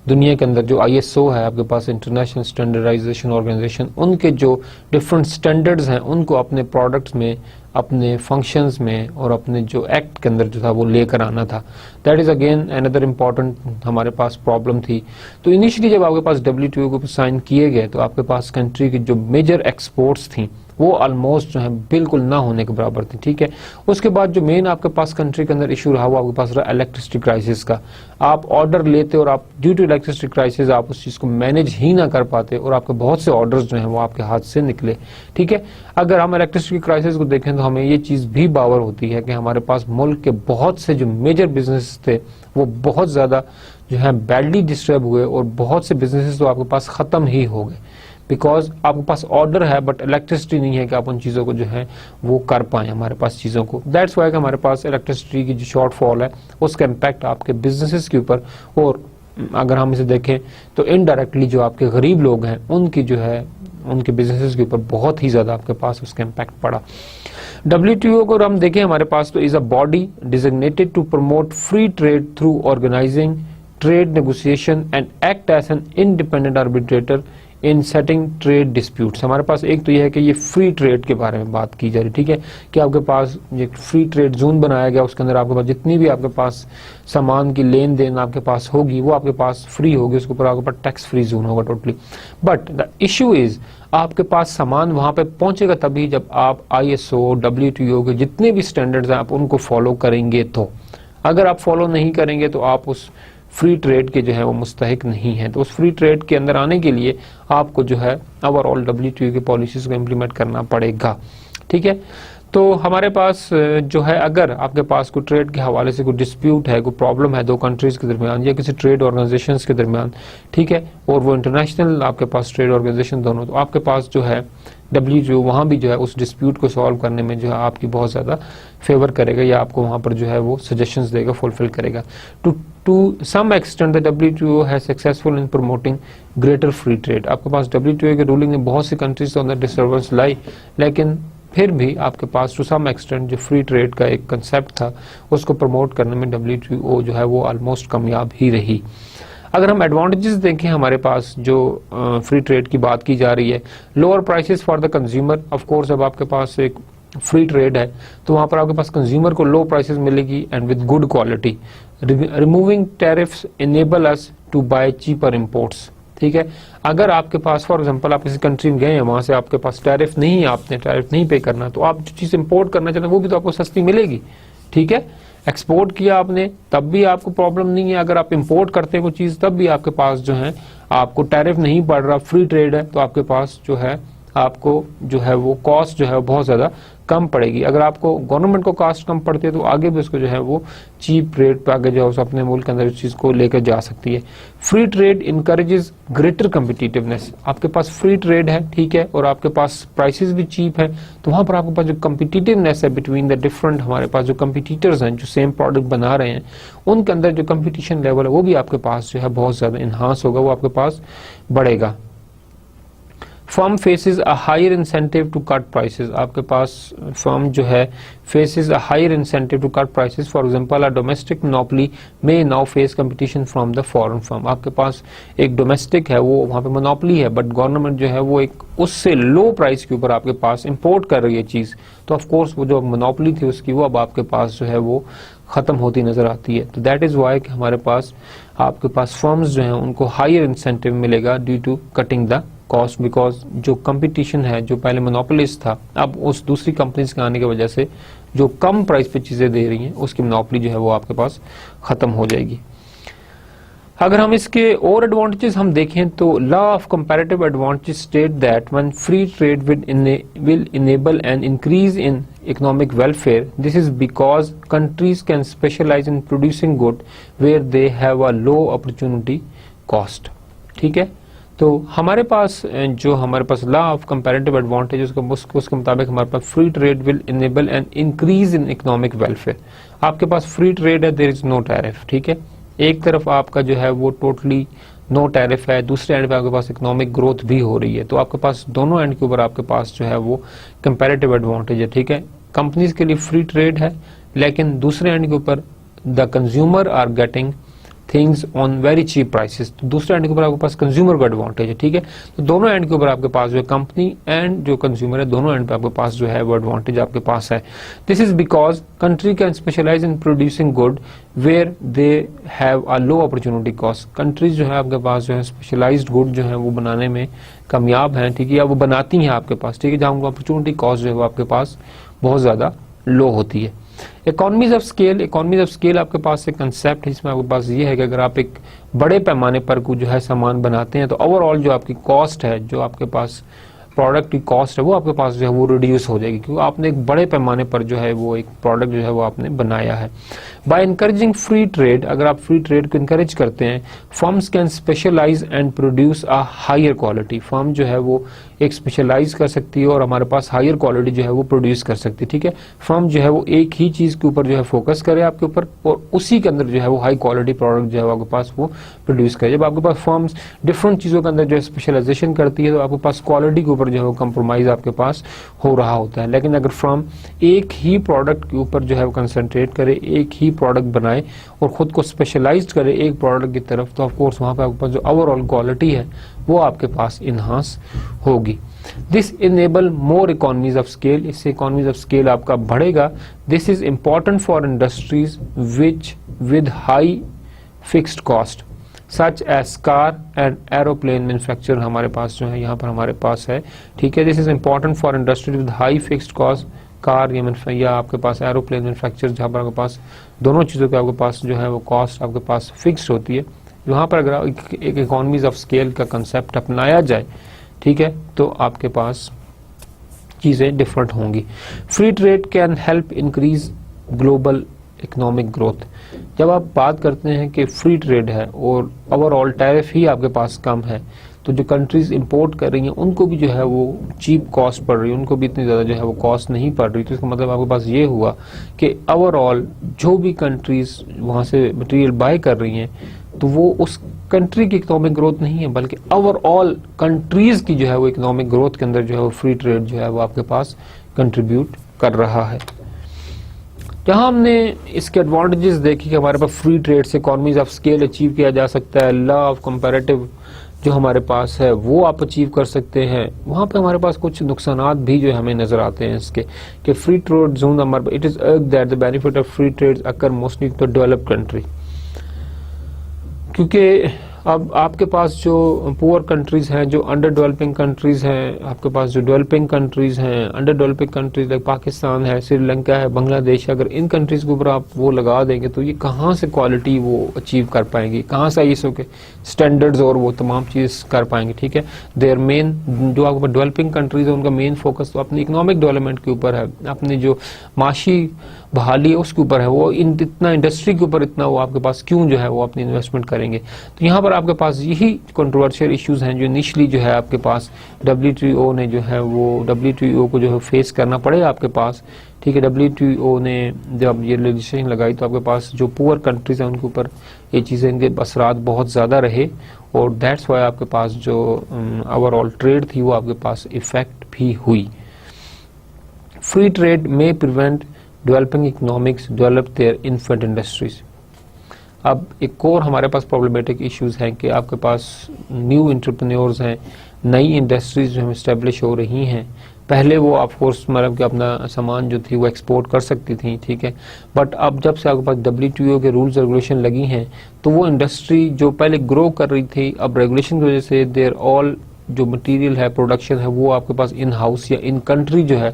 दुनिया के अंदर, जो ISO है आपके पास इंटरनेशनल स्टैंडर्डाइजेशन ऑर्गेनाइजेशन, उनके जो डिफरेंट स्टैंडर्ड्स हैं उनको अपने प्रोडक्ट्स में, अपने फंक्शंस में और अपने जो एक्ट के अंदर जो था वो लेकर आना था। That is again another important हमारे पास प्रॉब्लम थी। तो इनिशियली जब आपके पास WTO को साइन किए गए तो आपके पास कंट्री की जो मेजर एक्सपोर्ट्स थी वो ऑलमोस्ट जो है बिल्कुल ना होने के बराबर थी। ठीक है, उसके बाद जो मेन आपके पास कंट्री के अंदर इशू रहा वो आपके पास रहा इलेक्ट्रिसिटी क्राइसिस का। आप ऑर्डर लेते और आप ड्यू टू इलेक्ट्रिसिटी क्राइसिस आप उस चीज़ को मैनेज ही ना कर पाते और आपके बहुत से ऑर्डर्स जो हैं वो आपके हाथ से निकले। ठीक है, अगर हम इलेक्ट्रिसिटी क्राइसिस को देखें तो हमें ये चीज़ भी बावर होती है कि हमारे पास मुल्क के बहुत से जो मेजर बिजनेस थे वो बहुत ज़्यादा जो है बैडली डिस्टर्ब हुए और बहुत से बिजनेसेस तो आपके पास ख़त्म ही हो गए बिकॉज आपके पास ऑर्डर है बट इलेक्ट्रिसिटी नहीं है कि आप उन चीज़ों को जो है वो कर पाएँ हमारे पास चीज़ों को। दैट्स वाई कि हमारे पास इलेक्ट्रिसिटी की जो शॉर्टफॉल है उसका इम्पैक्ट आपके बिजनेसेस के ऊपर, और अगर हम इसे देखें तो इनडायरेक्टली जो आपके गरीब लोग हैं उनकी जो है उनके बिजनेसेस के ऊपर बहुत ही ज़्यादा आपके पास उसका इम्पैक्ट पड़ा। WTO को हम देखें हमारे पास तो is a body designated to promote free trade through organising trade negotiation and act as an independent arbitrator in setting trade disputes. हमारे पास एक तो यह है कि ये फ्री ट्रेड के बारे में बात की जा रही, ठीक है, कि आपके पास ये फ्री ट्रेड जोन बनाया गया, उसके अंदर आपके पास जितनी भी आपके पास सामान की लेन देन आपके पास होगी वो आपके पास फ्री होगी, उसके ऊपर आपके पास टैक्स फ्री जोन होगा totally. But the issue is आपके पास सामान वहां पे पहुंचेगा तभी जब आप ISO WTO के जितने भी स्टैंडर्ड्स हैं आप उनको फॉलो करेंगे। तो अगर आप फॉलो नहीं करेंगे तो आप उस फ्री ट्रेड के जो है वो मुस्तहिक नहीं है। तो उस फ्री ट्रेड के अंदर आने के लिए आपको जो है ओवरऑल WTO की पॉलिसीज को इम्प्लीमेंट करना पड़ेगा, ठीक है। तो हमारे पास जो है अगर आपके पास कोई ट्रेड के हवाले से कोई डिस्प्यूट है, कोई प्रॉब्लम है दो कंट्रीज के दरमियान या किसी ट्रेड ऑर्गेनाइजेशंस के दरमियान, ठीक है, और वो इंटरनेशनल आपके पास ट्रेड ऑर्गेनाइजेशन दोनों, तो आपके पास जो है WTO वहाँ भी जो है उस डिस्प्यूट को सॉल्व करने में जो है आपकी बहुत ज़्यादा फेवर करेगा या आपको वहाँ पर जो है वो सजेशंस देगा, फुलफिल करेगा। To some extent the WTO है successful in promoting greater free trade. आपके पास WTO के रूलिंग में बहुत सी कंट्रीज के अंदर डिस्टर्बेंस लाई, लेकिन फिर भी आपके पास टू सम एक्सटेंट जो फ्री ट्रेड का एक कंसेप्ट था उसको प्रमोट करने में WTO जो है वो ऑलमोस्ट कामयाब ही रही। अगर हम एडवांटेजेस देखें हमारे पास जो फ्री ट्रेड की बात की जा रही है, lower prices for the consumer. Of course अब आपके पास एक फ्री ट्रेड है तो वहां पर आपके पास कंज्यूमर को लो प्राइसेस मिलेगी and with good quality. Removing tariffs enable us to buy cheaper imports, ठीक है। अगर आपके पास फॉर एग्जांपल आप किसी कंट्री में गए हैं, वहां से आपके पास टैरिफ नहीं है, आपने टैरिफ नहीं पे करना, तो आप जो चीज इंपोर्ट करना चाहते हैं वो भी तो आपको सस्ती मिलेगी, ठीक है। एक्सपोर्ट किया आपने तब भी आपको प्रॉब्लम नहीं है, अगर आप इंपोर्ट करते हैं कोई चीज तब भी आपके पास जो है आपको टैरिफ नहीं पड़ रहा, फ्री ट्रेड है, तो आपके पास जो है आपको जो है वो कॉस्ट जो है बहुत ज्यादा कम पड़ेगी। अगर आपको गवर्नमेंट को कॉस्ट कम पड़ती है तो आगे भी उसको जो है वो चीप रेट पे आगे जो है अपने मुल्क के अंदर इस चीज को लेकर जा सकती है। Free trade encourages greater competitiveness. आपके पास फ्री ट्रेड है, ठीक है, और आपके पास प्राइसेस भी चीप है, तो वहां पर आपके पास जो कम्पिटिटिवनेस है बिटवीन द डिफरेंट हमारे पास जो कम्पिटिटर्स हैं जो सेम प्रोडक्ट बना रहे हैं उनके अंदर जो कम्पिटिशन लेवल है वो भी आपके पास जो है बहुत ज्यादा इन्हांस होगा, वो आपके पास बढ़ेगा। Firm faces a higher incentive to cut prices. आपके पास फर्म जो है faces a higher incentive to cut prices. For example a domestic monopoly may now face competition from the foreign firm. आपके पास एक डोमेस्टिक है, वो वहां पे मोनोपोली है, बट गवर्नमेंट जो है वो एक उससे लो प्राइस के ऊपर आपके पास इंपोर्ट कर रही है चीज, तो ऑफ कोर्स वो जो मोनोपोली थी उसकी वो अब आपके पास जो है वो खत्म होती नजर आती है। तो दैट इज वाई कि हमारे पास आपके पास फर्म्स जो है उनको हायर इंसेंटिव मिलेगा due to cutting the cost, because जो कंपटीशन है जो पहले मोनोपोलिस्ट था अब उस दूसरी कंपनीज के आने की वजह से जो कम प्राइस पे चीजें दे रही हैं उसकी मोनोपोली जो है वो आपके पास खत्म हो जाएगी। अगर हम इसके और एडवांटेजेस हम देखें तो law of comparative advantage state that when free trade will enable an increase in economic welfare, this is because countries can specialise in producing good where they have a low opportunity cost, ठीक है। तो हमारे पास जो हमारे पास law of comparative advantage उसके मुताबिक हमारे पास free trade will enable an increase in economic welfare. आपके पास फ्री ट्रेड है, देयर इज नो टैरिफ, ठीक है। एक तरफ आपका जो है वो टोटली नो टैरिफ है, दूसरे एंड पे आपके पास इकोनॉमिक ग्रोथ भी हो रही है, तो आपके पास दोनों एंड के ऊपर आपके पास जो है वो कंपैरेटिव एडवांटेज है, ठीक है। कंपनीज के लिए फ्री ट्रेड है, लेकिन दूसरे एंड के ऊपर the consumer are getting things on very cheap prices, तो दूसरे एंड के ऊपर आपके पास कंज्यूमर का एडवांटेज है, ठीक है। तो दोनों एंड के ऊपर आपके पास जो है कंपनी एंड जो कंज्यूमर है दोनों एंड पे आपके पास जो है वो एडवांटेज आपके पास है। This is because country can specialise in producing good where they have a low opportunity cost. Countries जो है आपके पास जो है स्पेशलाइज्ड गुड जो है वो बनाने में कामयाब है, ठीक है, या वो बनाती हैं आपके पास, ठीक है, जहां अपॉर्चुनिटी कॉस्ट जो है वो आपके पास बहुत ज्यादा लो होती है। इकोनॉमीज ऑफ स्केल आपके पास एक कंसेप्ट है, इसमें आपके पास ये है कि अगर आप एक बड़े पैमाने पर जो है सामान बनाते हैं तो ओवरऑल जो आपकी कॉस्ट है जो आपके पास प्रोडक्ट की कॉस्ट है वो आपके पास जो है वो रिड्यूस हो जाएगी, क्योंकि आपने एक बड़े पैमाने पर जो है वो एक प्रोडक्ट जो है वो आपने बनाया है। बाय इनकरेजिंग फ्री ट्रेड, अगर आप फ्री ट्रेड को इनकरेज करते हैं, firms can specialize and produce a higher quality, firm जो है वो एक स्पेशलाइज कर सकती है और हमारे पास हायर क्वालिटी जो है वो प्रोड्यूस कर सकती है। ठीक है, फर्म जो है वो एक ही चीज के ऊपर जो है फोकस करे आपके ऊपर, और उसी के अंदर जो है वो हाई क्वालिटी प्रोडक्ट जो है वो आपके पास वो प्रोड्यूस करे। जब आपके पास फर्म्स डिफरेंट चीजों के अंदर जो है स्पेशलाइजेशन करती है, तो आपके पास क्वालिटी के ऊपर जो है वो कंप्रोमाइज आपके पास हो रहा होता है। लेकिन अगर फर्म एक ही प्रोडक्ट के ऊपर जो है वो कंसंट्रेट करे, एक ही प्रोडक्ट बनाए और खुद को स्पेशलाइज्ड करे एक प्रोडक्ट की तरफ, तो ऑफकोर्स वहां पे आपके पास जो ओवरऑल क्वालिटी है वो आपके पास इनहांस होगी। This enable more economies of scale, इससे इकोनॉमीज ऑफ स्केल आपका बढ़ेगा। This is important for industries which with high fixed cost such as car and aeroplane manufacture, हमारे पास जो है यहाँ पर हमारे पास है। ठीक है, this is important for industries with high fixed cost, car या आपके पास एरोप्लेन मैन्युफैक्चर, जहाँ पर आपके पास दोनों चीज़ों के आपके पास जो है वो कॉस्ट आपके पास फिक्स्ड होती है। वहाँ पर अगर एक इकोनॉमीज ऑफ स्केल का कंसेप्ट अपनाया जाए, ठीक है, तो आपके पास चीज़ें डिफरेंट होंगी। Free trade can help increase global economic growth. जब आप बात करते हैं कि फ्री ट्रेड है और ओवरऑल टैरिफ ही आपके पास कम है, तो जो कंट्रीज इंपोर्ट कर रही हैं उनको भी जो है वो चीप कॉस्ट पड़ रही है, उनको भी इतनी ज़्यादा जो है वो कॉस्ट नहीं पड़ रही। तो इसका मतलब आपके पास ये हुआ कि ओवरऑल जो भी कंट्रीज वहाँ से मटेरियल बाय कर रही हैं, तो वो उस कंट्री की इकोनॉमिक ग्रोथ नहीं है, बल्कि ओवरऑल कंट्रीज की जो है वो इकोनॉमिक ग्रोथ के अंदर जो है वो फ्री ट्रेड जो है वो आपके पास कंट्रीब्यूट कर रहा है। जहां हमने इसके एडवांटेजेस देखी कि हमारे पास फ्री ट्रेड से इकोनॉमीज ऑफ स्केल अचीव किया जा सकता है, लॉ ऑफ कंपैरेटिव जो हमारे पास है वो आप अचीव कर सकते हैं, वहां पे हमारे पास कुछ नुकसानात भी जो हमें नजर आते हैं इसके कि फ्री ट्रेड जोन हमारे, it is that the benefit of free trade occur mostly to developed country, क्योंकि अब आपके पास जो पुअर कंट्रीज हैं, जो अंडर डेवलपिंग कंट्रीज हैं, आपके पास जो डेवलपिंग कंट्रीज हैं, under developing countries like Pakistan है, श्रीलंका है, बांग्लादेश है, अगर इन कंट्रीज के ऊपर आप वो लगा देंगे तो ये कहाँ से क्वालिटी वो अचीव कर पाएंगी, कहाँ से ISO के स्टैंडर्ड्स और वो तमाम चीज़ कर पाएंगे। ठीक है, देयर मेन जो आपके पास डेवलपिंग कंट्रीज है उनका मेन फोकस तो अपनी इकोनॉमिक डेवलपमेंट के ऊपर है, अपनी जो माशी बहाली है उसके ऊपर है, वो इतना इंडस्ट्री के ऊपर इतना वो आपके पास क्यों जो है वो अपनी इन्वेस्टमेंट करेंगे। तो यहाँ पर आपके पास यही कंट्रोवर्शियल इश्यूज हैं जो इनिशियली जो है आपके पास WTO ने जो है वो WTO को जो है फेस करना पड़ेगा आपके पास। ठीक है, WTO ने जब ये लेजिस्लेशन लगाई तो आपके पास जो पुअर कंट्रीज हैं उनके ऊपर ये चीज़ें, इनके असरात बहुत ज़्यादा रहे, और दैट्स वाई आपके पास जो ओवरऑल ट्रेड थी वो आपके पास इफेक्ट भी हुई। फ्री ट्रेड में prevent developing economics develop their infant industries. अब एक और हमारे पास प्रॉब्लमेटिक इश्यूज हैं कि आपके पास न्यू एंटरप्रेन्योर्स हैं, नई इंडस्ट्रीज जो इस्टेब्लिश हो रही हैं। पहले वो ऑफकोर्स मतलब कि अपना सामान जो थी वो एक्सपोर्ट कर सकती थी, ठीक है, बट अब जब से आपके पास WTO के रूल्स रेगुलेशन लगी हैं तो वो इंडस्ट्री जो पहले ग्रो कर रही थी, अब रेगुलेशन की वजह से देयर ऑल जो मटेरियल है, प्रोडक्शन है, वो आपके पास इन हाउस या इन कंट्री जो है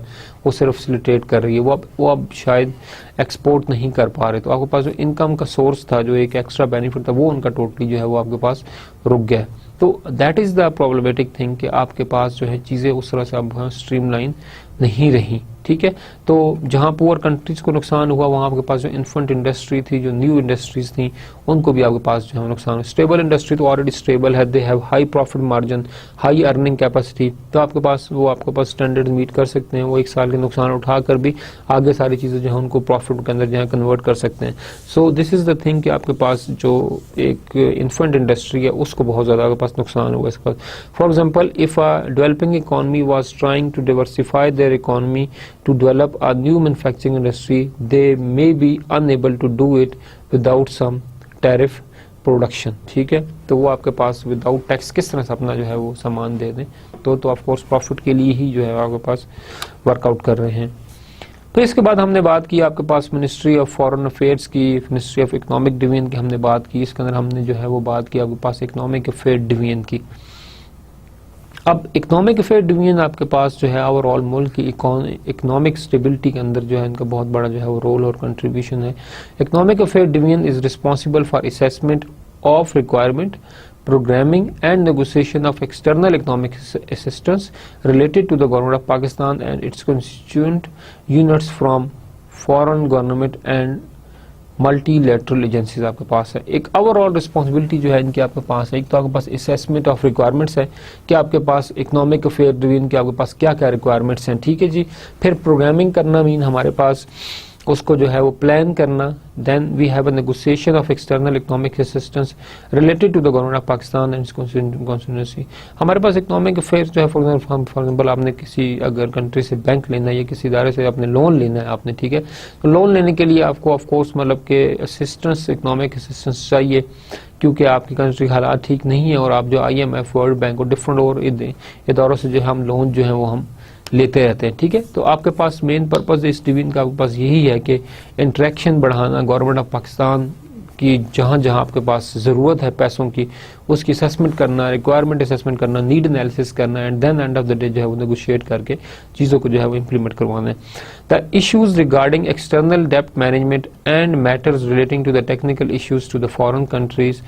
वो सिर्फ फैसिलिटेट कर रही है, वो अब शायद एक्सपोर्ट नहीं कर पा रहे। तो आपके पास जो इनकम का सोर्स था, जो एक एक्स्ट्रा बेनिफिट था, वो उनका टोटली जो है वो आपके पास रुक गया। तो that is the problematic thing कि आपके पास जो है चीज़ें उस तरह से अब स्ट्रीमलाइन नहीं रही। ठीक है, तो जहाँ पुअर कंट्रीज को नुकसान हुआ वहाँ आपके पास जो इन्फेंट इंडस्ट्री थी, जो न्यू इंडस्ट्रीज थी, उनको भी आपके पास जो है नुकसान। स्टेबल इंडस्ट्री तो ऑलरेडी स्टेबल है, they have high profit margin, high earning capacity, तो आपके पास स्टैंडर्ड मीट कर सकते हैं, वो एक साल के नुकसान उठाकर भी आगे सारी चीज़ें जो है उनको प्रॉफिट के अंदर जो है कन्वर्ट कर सकते हैं। So this is the thing कि आपके पास जो एक इन्फेंट इंडस्ट्री है उसको बहुत ज़्यादा आपके पास नुकसान हुआ इसका। For example, if a developing economy was trying to diversify their economy to develop a new manufacturing industry, they may be unable to do it without some tariff production। ठीक है, तो वो आपके पास विदाउट टैक्स किस तरह से अपना जो है वो सामान दे दें, तो ऑफ कोर्स प्रॉफिट के लिए ही जो है आपके पास वर्कआउट कर रहे हैं। तो इसके बाद हमने बात की आपके पास मिनिस्ट्री ऑफ फॉरेन अफेयर्स की, मिनिस्ट्री ऑफ इकोनॉमिक डिवीजन की हमने बात की। इसके अंदर हमने जो है वो बात की आपके पास इकोनॉमिक अफेयर डिवीजन की। अब इकोनॉमिक अफेयर डिवीजन आपके पास जो है ओवरऑल मुल्क की इकोनॉमिक स्टेबिलिटी के अंदर जो है इनका बहुत बड़ा जो है वो रोल और कंट्रीब्यूशन है। Economic affair division is responsible for assessment of requirement, programming and negotiation of external economic assistance related to the government of Pakistan and its constituent units from foreign government and multilateral agencies आपके पास है। एक overall responsibility जो है इनकी आपके पास है। एक तो आपके पास असेसमेंट ऑफ रिक्वायरमेंट्स है कि आपके पास इकोनॉमिक अफेयर डिवीजन के आपके पास क्या क्या रिक्वायरमेंट्स हैं, ठीक है जी। फिर प्रोग्रामिंग करना मीन हमारे पास उसको जो है वो प्लान करना। Then we have a negotiation of external economic assistance related to the government of Pakistan and constituency. हमारे पास इकोनॉमिक अफेयर्स जो है फॉर एग्जाम्पल आपने किसी अगर कंट्री से बैंक लेना है या किसी इदारे से आपने लोन लेना है आपने, ठीक है, तो लोन लेने के लिए आपको ऑफ कोर्स मतलब के असिस्टेंस इकोनॉमिक असिस्टेंस चाहिए क्योंकि आपकी कंट्री हालात ठीक नहीं है और आप जो IMF वर्ल्ड बैंक और डिफरेंट और इदारों से जो हम लोन जो है वो हम लेते रहते हैं, ठीक है। तो आपके पास मेन पर्पस इस डिवीजन का आपके पास यही है कि इंटरेक्शन बढ़ाना गवर्नमेंट ऑफ पाकिस्तान की, जहां जहां आपके पास ज़रूरत है पैसों की उसकी असेसमेंट करना, रिक्वायरमेंट असेसमेंट करना, नीड एनालिसिस करना and then end of the day जो है वो नेगोशिएट करके चीज़ों को जो है वो इम्प्लीमेंट करवाना है। द इश्यूज रिगार्डिंग एक्सटर्नल डेप्ट management and matters relating to the technical issues to the foreign countries,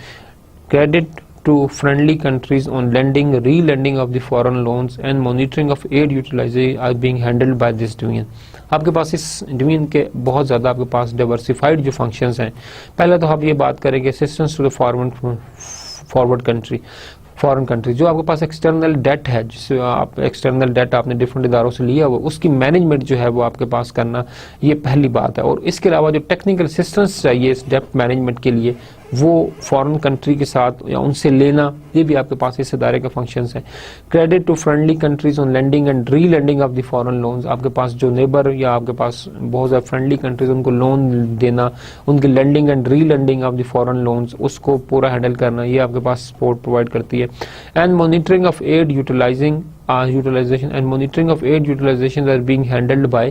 credit to friendly countries on lending, re-lending of the foreign loans and monitoring of aid utilization are being handled by this division। आपके पास इस division के बहुत ज़्यादा आपके पास diversified जो functions हैं। पहले तो आप ये बात करेंगे assistance to the forward country, foreign country जो आपके पास एक्सटर्नल डेट है, जिससे आप एक्सटर्नल डेट आपने डिफरेंट इदारों से लिया हुआ उसकी मैनेजमेंट जो है वो आपके पास करना, ये पहली बात है। और इसके अलावा जो टेक्निकल असिस्टेंस चाहिए इस डेप्ट मैनेजमेंट के लिए वो फॉरेन कंट्री के साथ या उनसे लेना, ये भी आपके पास इस इदारे का फंक्शंस है। Credit to friendly countries on lending and relending of the foreign loans, आपके पास जो नेबर या आपके पास बहुत ज़्यादा फ्रेंडली कंट्रीज उनको लोन देना, उनकी lending and relending of the foreign loans उसको पूरा हैंडल करना, ये आपके पास सपोर्ट प्रोवाइड करती है। And monitoring of aid utilization and monitoring of aid utilization are being handled by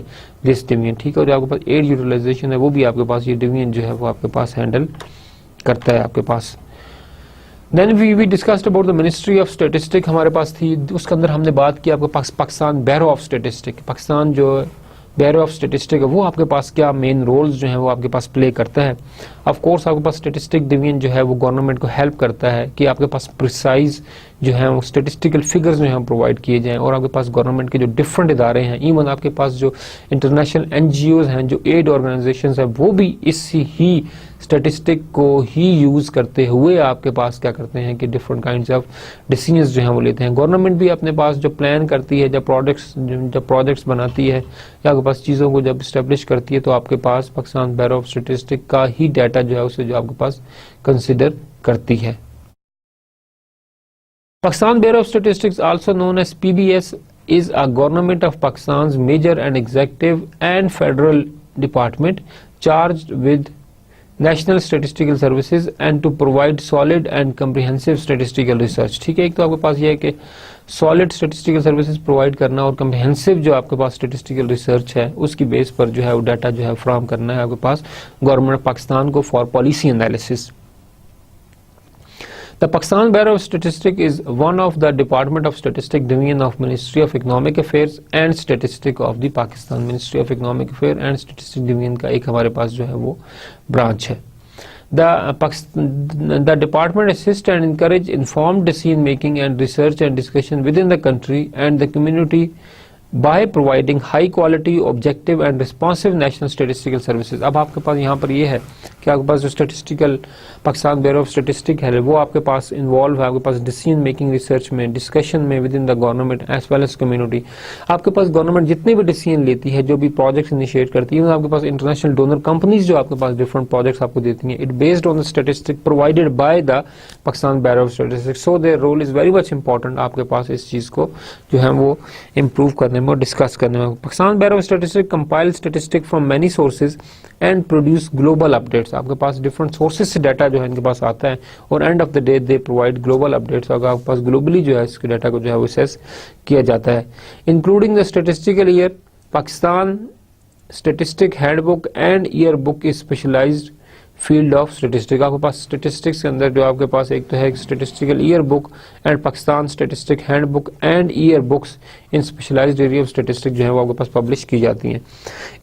this division, ठीक है। और जो आपके पास एड यूटिलाइजेशन है वो भी आपके पास ये डिवीजन जो है वो आपके पास हैंडल करता है आपके पास। Then we discussed about the ministry of statistic, हमारे पास थी, उसके अंदर हमने बात की आपके पास Pakistan bureau of statistic, Pakistan जो ब्यूरो ऑफ स्टेटिस्टिक है वो आपके पास क्या मेन रोल्स जो है वो आपके पास प्ले करता है। ऑफ कोर्स आपके पास स्टेटिस्टिक डिवीजन जो है वो गवर्नमेंट को हेल्प करता है कि आपके पास प्रिसाइज जो है वो स्टेटिस्टिकल फिगर्स जो है प्रोवाइड किए जाएं और आपके पास गवर्नमेंट के जो डिफरेंट इदारे हैं, इवन आपके पास जो इंटरनेशनल NGOs हैं, जो एड ऑर्गेनाइजेशंस हैं, वो भी इसी ही स्टेटिस्टिक को ही यूज करते हुए आपके पास क्या करते हैं कि डिफरेंट काइंड्स ऑफ डिसीजंस जो हैं वो लेते हैं। गवर्नमेंट भी अपने पास जो प्लान करती है, जब प्रोजेक्ट्स बनाती है या आपके पास चीज़ों को जब इस्टेब्लिश करती है तो आपके पास पाकिस्तान ब्यूरो ऑफ स्टेटिस्टिक का ही डाटा जो है उसे जो आपके पास कंसिडर करती है। Pakistan Bureau of Statistics, also known as PBS, is a government of Pakistan's major and executive and federal department charged with national statistical services and to provide solid and comprehensive statistical research, ठीक है। एक तो आपके पास ये है कि solid statistical services provide करना और कम्प्रिहेंसिव जो आपके पास स्टेटिस्टिकल रिसर्च है उसकी बेस पर जो है वो डाटा जो है फ्राहम करना है आपके पास गवर्नमेंट ऑफ पाकिस्तान को for policy analysis. The Pakistan Bureau of Statistics is one of the Department of Statistics Division of Ministry of Economic Affairs and Statistics of the Pakistan, Ministry of Economic Affairs and Statistics Division का एक हमारे पास जो है वो branch है। The department assists and encourage informed decision making and research and discussion within the country and the community by providing high quality, objective and responsive national statistical services। अब आपके पास यहाँ पर ये है कि आपके पास जो statistical Pakistan bureau of statistic है वो आपके पास इन्वॉल्व है आपके पास डिसीजन मेकिंग रिसर्च में, डिस्कशन में within the government as well as community. आपके पास गवर्नमेंट जितने भी डिसीजन लेती है, जो भी प्रोजेक्ट्स इनिशिएट करती है, आपके पास इंटरनेशनल डोनर कंपनीज जो आपके पास डिफरेंट प्रोजेक्ट्स आपको देती हैं, it based on the statistic provided by the Pakistan bureau of statistics, so their role is very much important आपके पास इस चीज को जो है वो इम्प्रूव करने में और डिस्कस करने में। Pakistan bureau of statistics compile statistic from many sources and produce global updates. आपके पास डिफरेंट सोर्सेज से डाटा जो है इनके पास आता है और and of the day they provide global updates. अगर आपके पास ग्लोबली जो है इसके डाटा को जो है वो असेस किया जाता है, including the statistical year, Pakistan statistic handbook and year book is specialized field of statistic. आपके पास स्टेटिस्टिक्स के अंदर जो आपके पास एक तो है statistical year book and Pakistan statistic hand book and year books in specialized area of statistic जो है वो आपके पास पब्लिश की जाती हैं।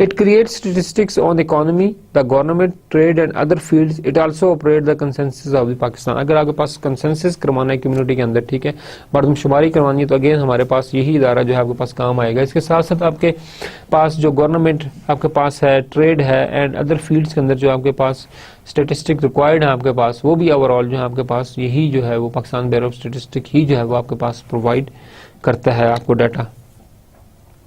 It creates statistics on economy, the government, trade and other fields. It also operate the consensus of the Pakistan. अगर आपके पास कंसेंसस करवाना है कम्युनिटी के अंदर, ठीक है, मरदमशुमारी करवानी है, तो अगेन हमारे पास यही इदारा जो है आपके पास काम आएगा। इसके साथ साथ आपके पास जो गवर्नमेंट आपके पास है, ट्रेड है एंड अदर फील्ड्स के अंदर जो आपके पास स्टेटिस्टिक रिक्वायर्ड है आपके पास, वो भी ओवरऑल जो है आपके पास यही जो है वो पाकिस्तान ब्यूरो ऑफ स्टेटिस्टिक ही जो है वो आपके पास प्रोवाइड करता है आपको data.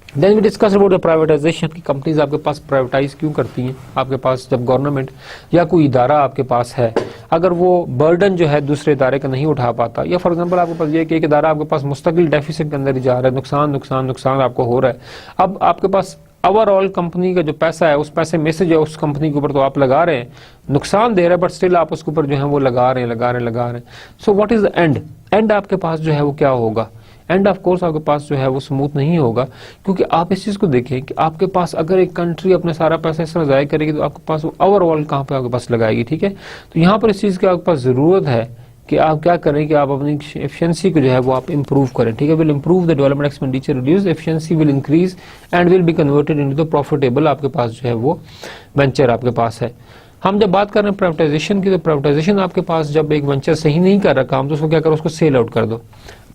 Then we discuss about the privatization की कंपनीज आपके पास प्राइवेटाइज क्यों करती हैं। आपके पास जब गवर्नमेंट या कोई इदारा आपके पास है, अगर वो बर्डन जो है दूसरे इदारे का नहीं उठा पाता, या फॉर एग्जांपल आपके पास ये कि एक इदारा आपके पास मुस्तकिल डेफिसिट के अंदर जा रहा है, नुकसान आपको हो रहा है, अब आपके पास ओवरऑल कंपनी का जो पैसा है उस पैसे में से जो उस कंपनी के ऊपर तो आप लगा रहे हैं, नुकसान दे रहे हैं, बट स्टिल आप उसके ऊपर जो है वो लगा रहे हैं। So what is the end आपके पास जो है वो क्या होगा? एंड ऑफ कोर्स आपके पास जो है वो स्मूथ नहीं होगा, क्योंकि आप इस चीज को देखें कि आपके पास अगर एक कंट्री अपना सारा पैसा इस तरह ज़ाया करेगी तो आपके पास ओवरऑल कहाँ पे आपके पास लगाएगी, ठीक है। तो यहाँ पर इस चीज की आपके पास जरूरत है कि आप क्या करें कि आप अपनी एफिशिएंसी को जो है वो आप इंप्रूव करें, ठीक है। Will improve the development expenditure, reduce efficiency, will increase and will be converted into the profitable आपके पास जो है वो वेंचर आपके पास है। हम जब बात कर रहे हैं प्राइवेटाइजेशन की, तो प्राइवेटाइजेशन आपके पास जब एक वेंचर सही नहीं कर रहा काम, तो उसको क्या करो, उसको सेल आउट कर दो।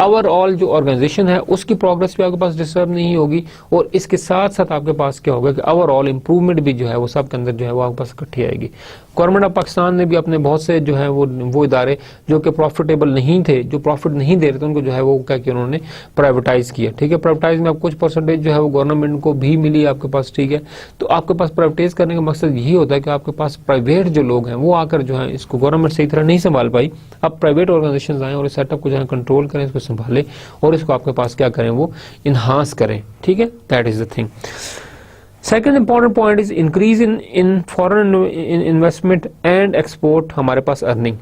ओवरऑल जो ऑर्गेनाइजेशन है उसकी प्रोग्रेस भी आपके पास डिस्टर्ब नहीं होगी, और इसके साथ साथ आपके पास क्या होगा कि ओवरऑल इंप्रूवमेंट भी जो है वो सब के अंदर जो है वो आपके पास इकट्ठी आएगी। गवर्नमेंट ऑफ पाकिस्तान ने भी अपने बहुत से जो है वो इदारे जो कि प्रॉफिटेबल नहीं थे, जो प्रॉफिट नहीं दे रहे थे, उनको जो है वो क्या किया उन्होंने, प्राइवेटाइज किया, ठीक है। प्राइवेटाइज में आप कुछ परसेंटेज जो है वो गवर्नमेंट को भी मिली आपके पास, ठीक है। तो आपके पास प्राइवेटाइज करने का मकसद यही होता है कि आपके पास प्राइवेट जो लोग हैं वो आकर जो है इसको गवर्नमेंट सही तरह नहीं संभाल पाई, अब प्राइवेट ऑर्गेनाइजेशन आए और इस सेटअप को जो है कंट्रोल करें, इसको संभाले और इसको आपके पास क्या करें, वो इनहांस करें, ठीक है। That is the thing. Second important point is increase in foreign investment and export हमारे पास अर्निंग।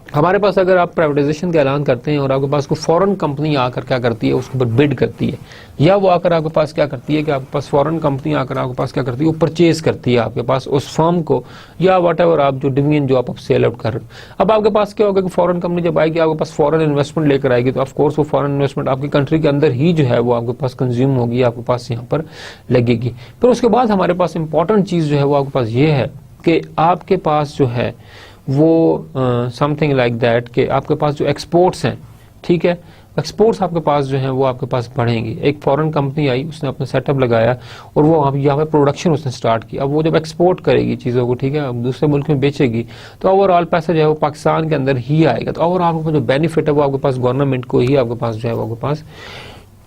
हमारे पास अगर आप प्राइवेटाइजेशन का ऐलान करते हैं और आपके पास कोई फॉरेन कंपनी आकर क्या करती है, उसके ऊपर बिड करती है, या वो आकर आपके पास क्या करती है कि आपके पास फॉरेन कंपनी आकर आपके पास क्या करती है, वो परचेज करती है आपके पास उस फर्म को, या व्हाटएवर आप जो डिवीजन जो आप सेल आउट कर रहे हो। अब आपके पास क्या होगा कि फॉरेन कंपनी जब आएगी आपके पास फॉरेन इन्वेस्टमेंट लेकर आएगी, तो ऑफकोर्स वो फॉरेन इन्वेस्टमेंट आपकी कंट्री के अंदर ही जो है वो आपके पास कंज्यूम होगी, आपके पास यहाँ पर लगेगी। फिर उसके बाद हमारे पास इंपॉर्टेंट चीज जो है वो आपके पास ये है कि आपके पास जो है वो समथिंग लाइक दैट कि आपके पास जो एक्सपोर्ट्स हैं, ठीक है, एक्सपोर्ट्स आपके पास जो है वो आपके पास बढ़ेंगे। एक फॉरेन कंपनी आई, उसने अपना सेटअप लगाया और वो यहाँ पे प्रोडक्शन उसने स्टार्ट की। अब वो जब एक्सपोर्ट करेगी चीज़ों को, ठीक है, अब दूसरे मुल्क में बेचेगी, तो ओवरऑल पैसा जो है वो पाकिस्तान के अंदर ही आएगा। तो ओवरऑल आपको जो बेनिफिट है वो आपके पास गवर्नमेंट को ही आपके पास जो है वो आपके पास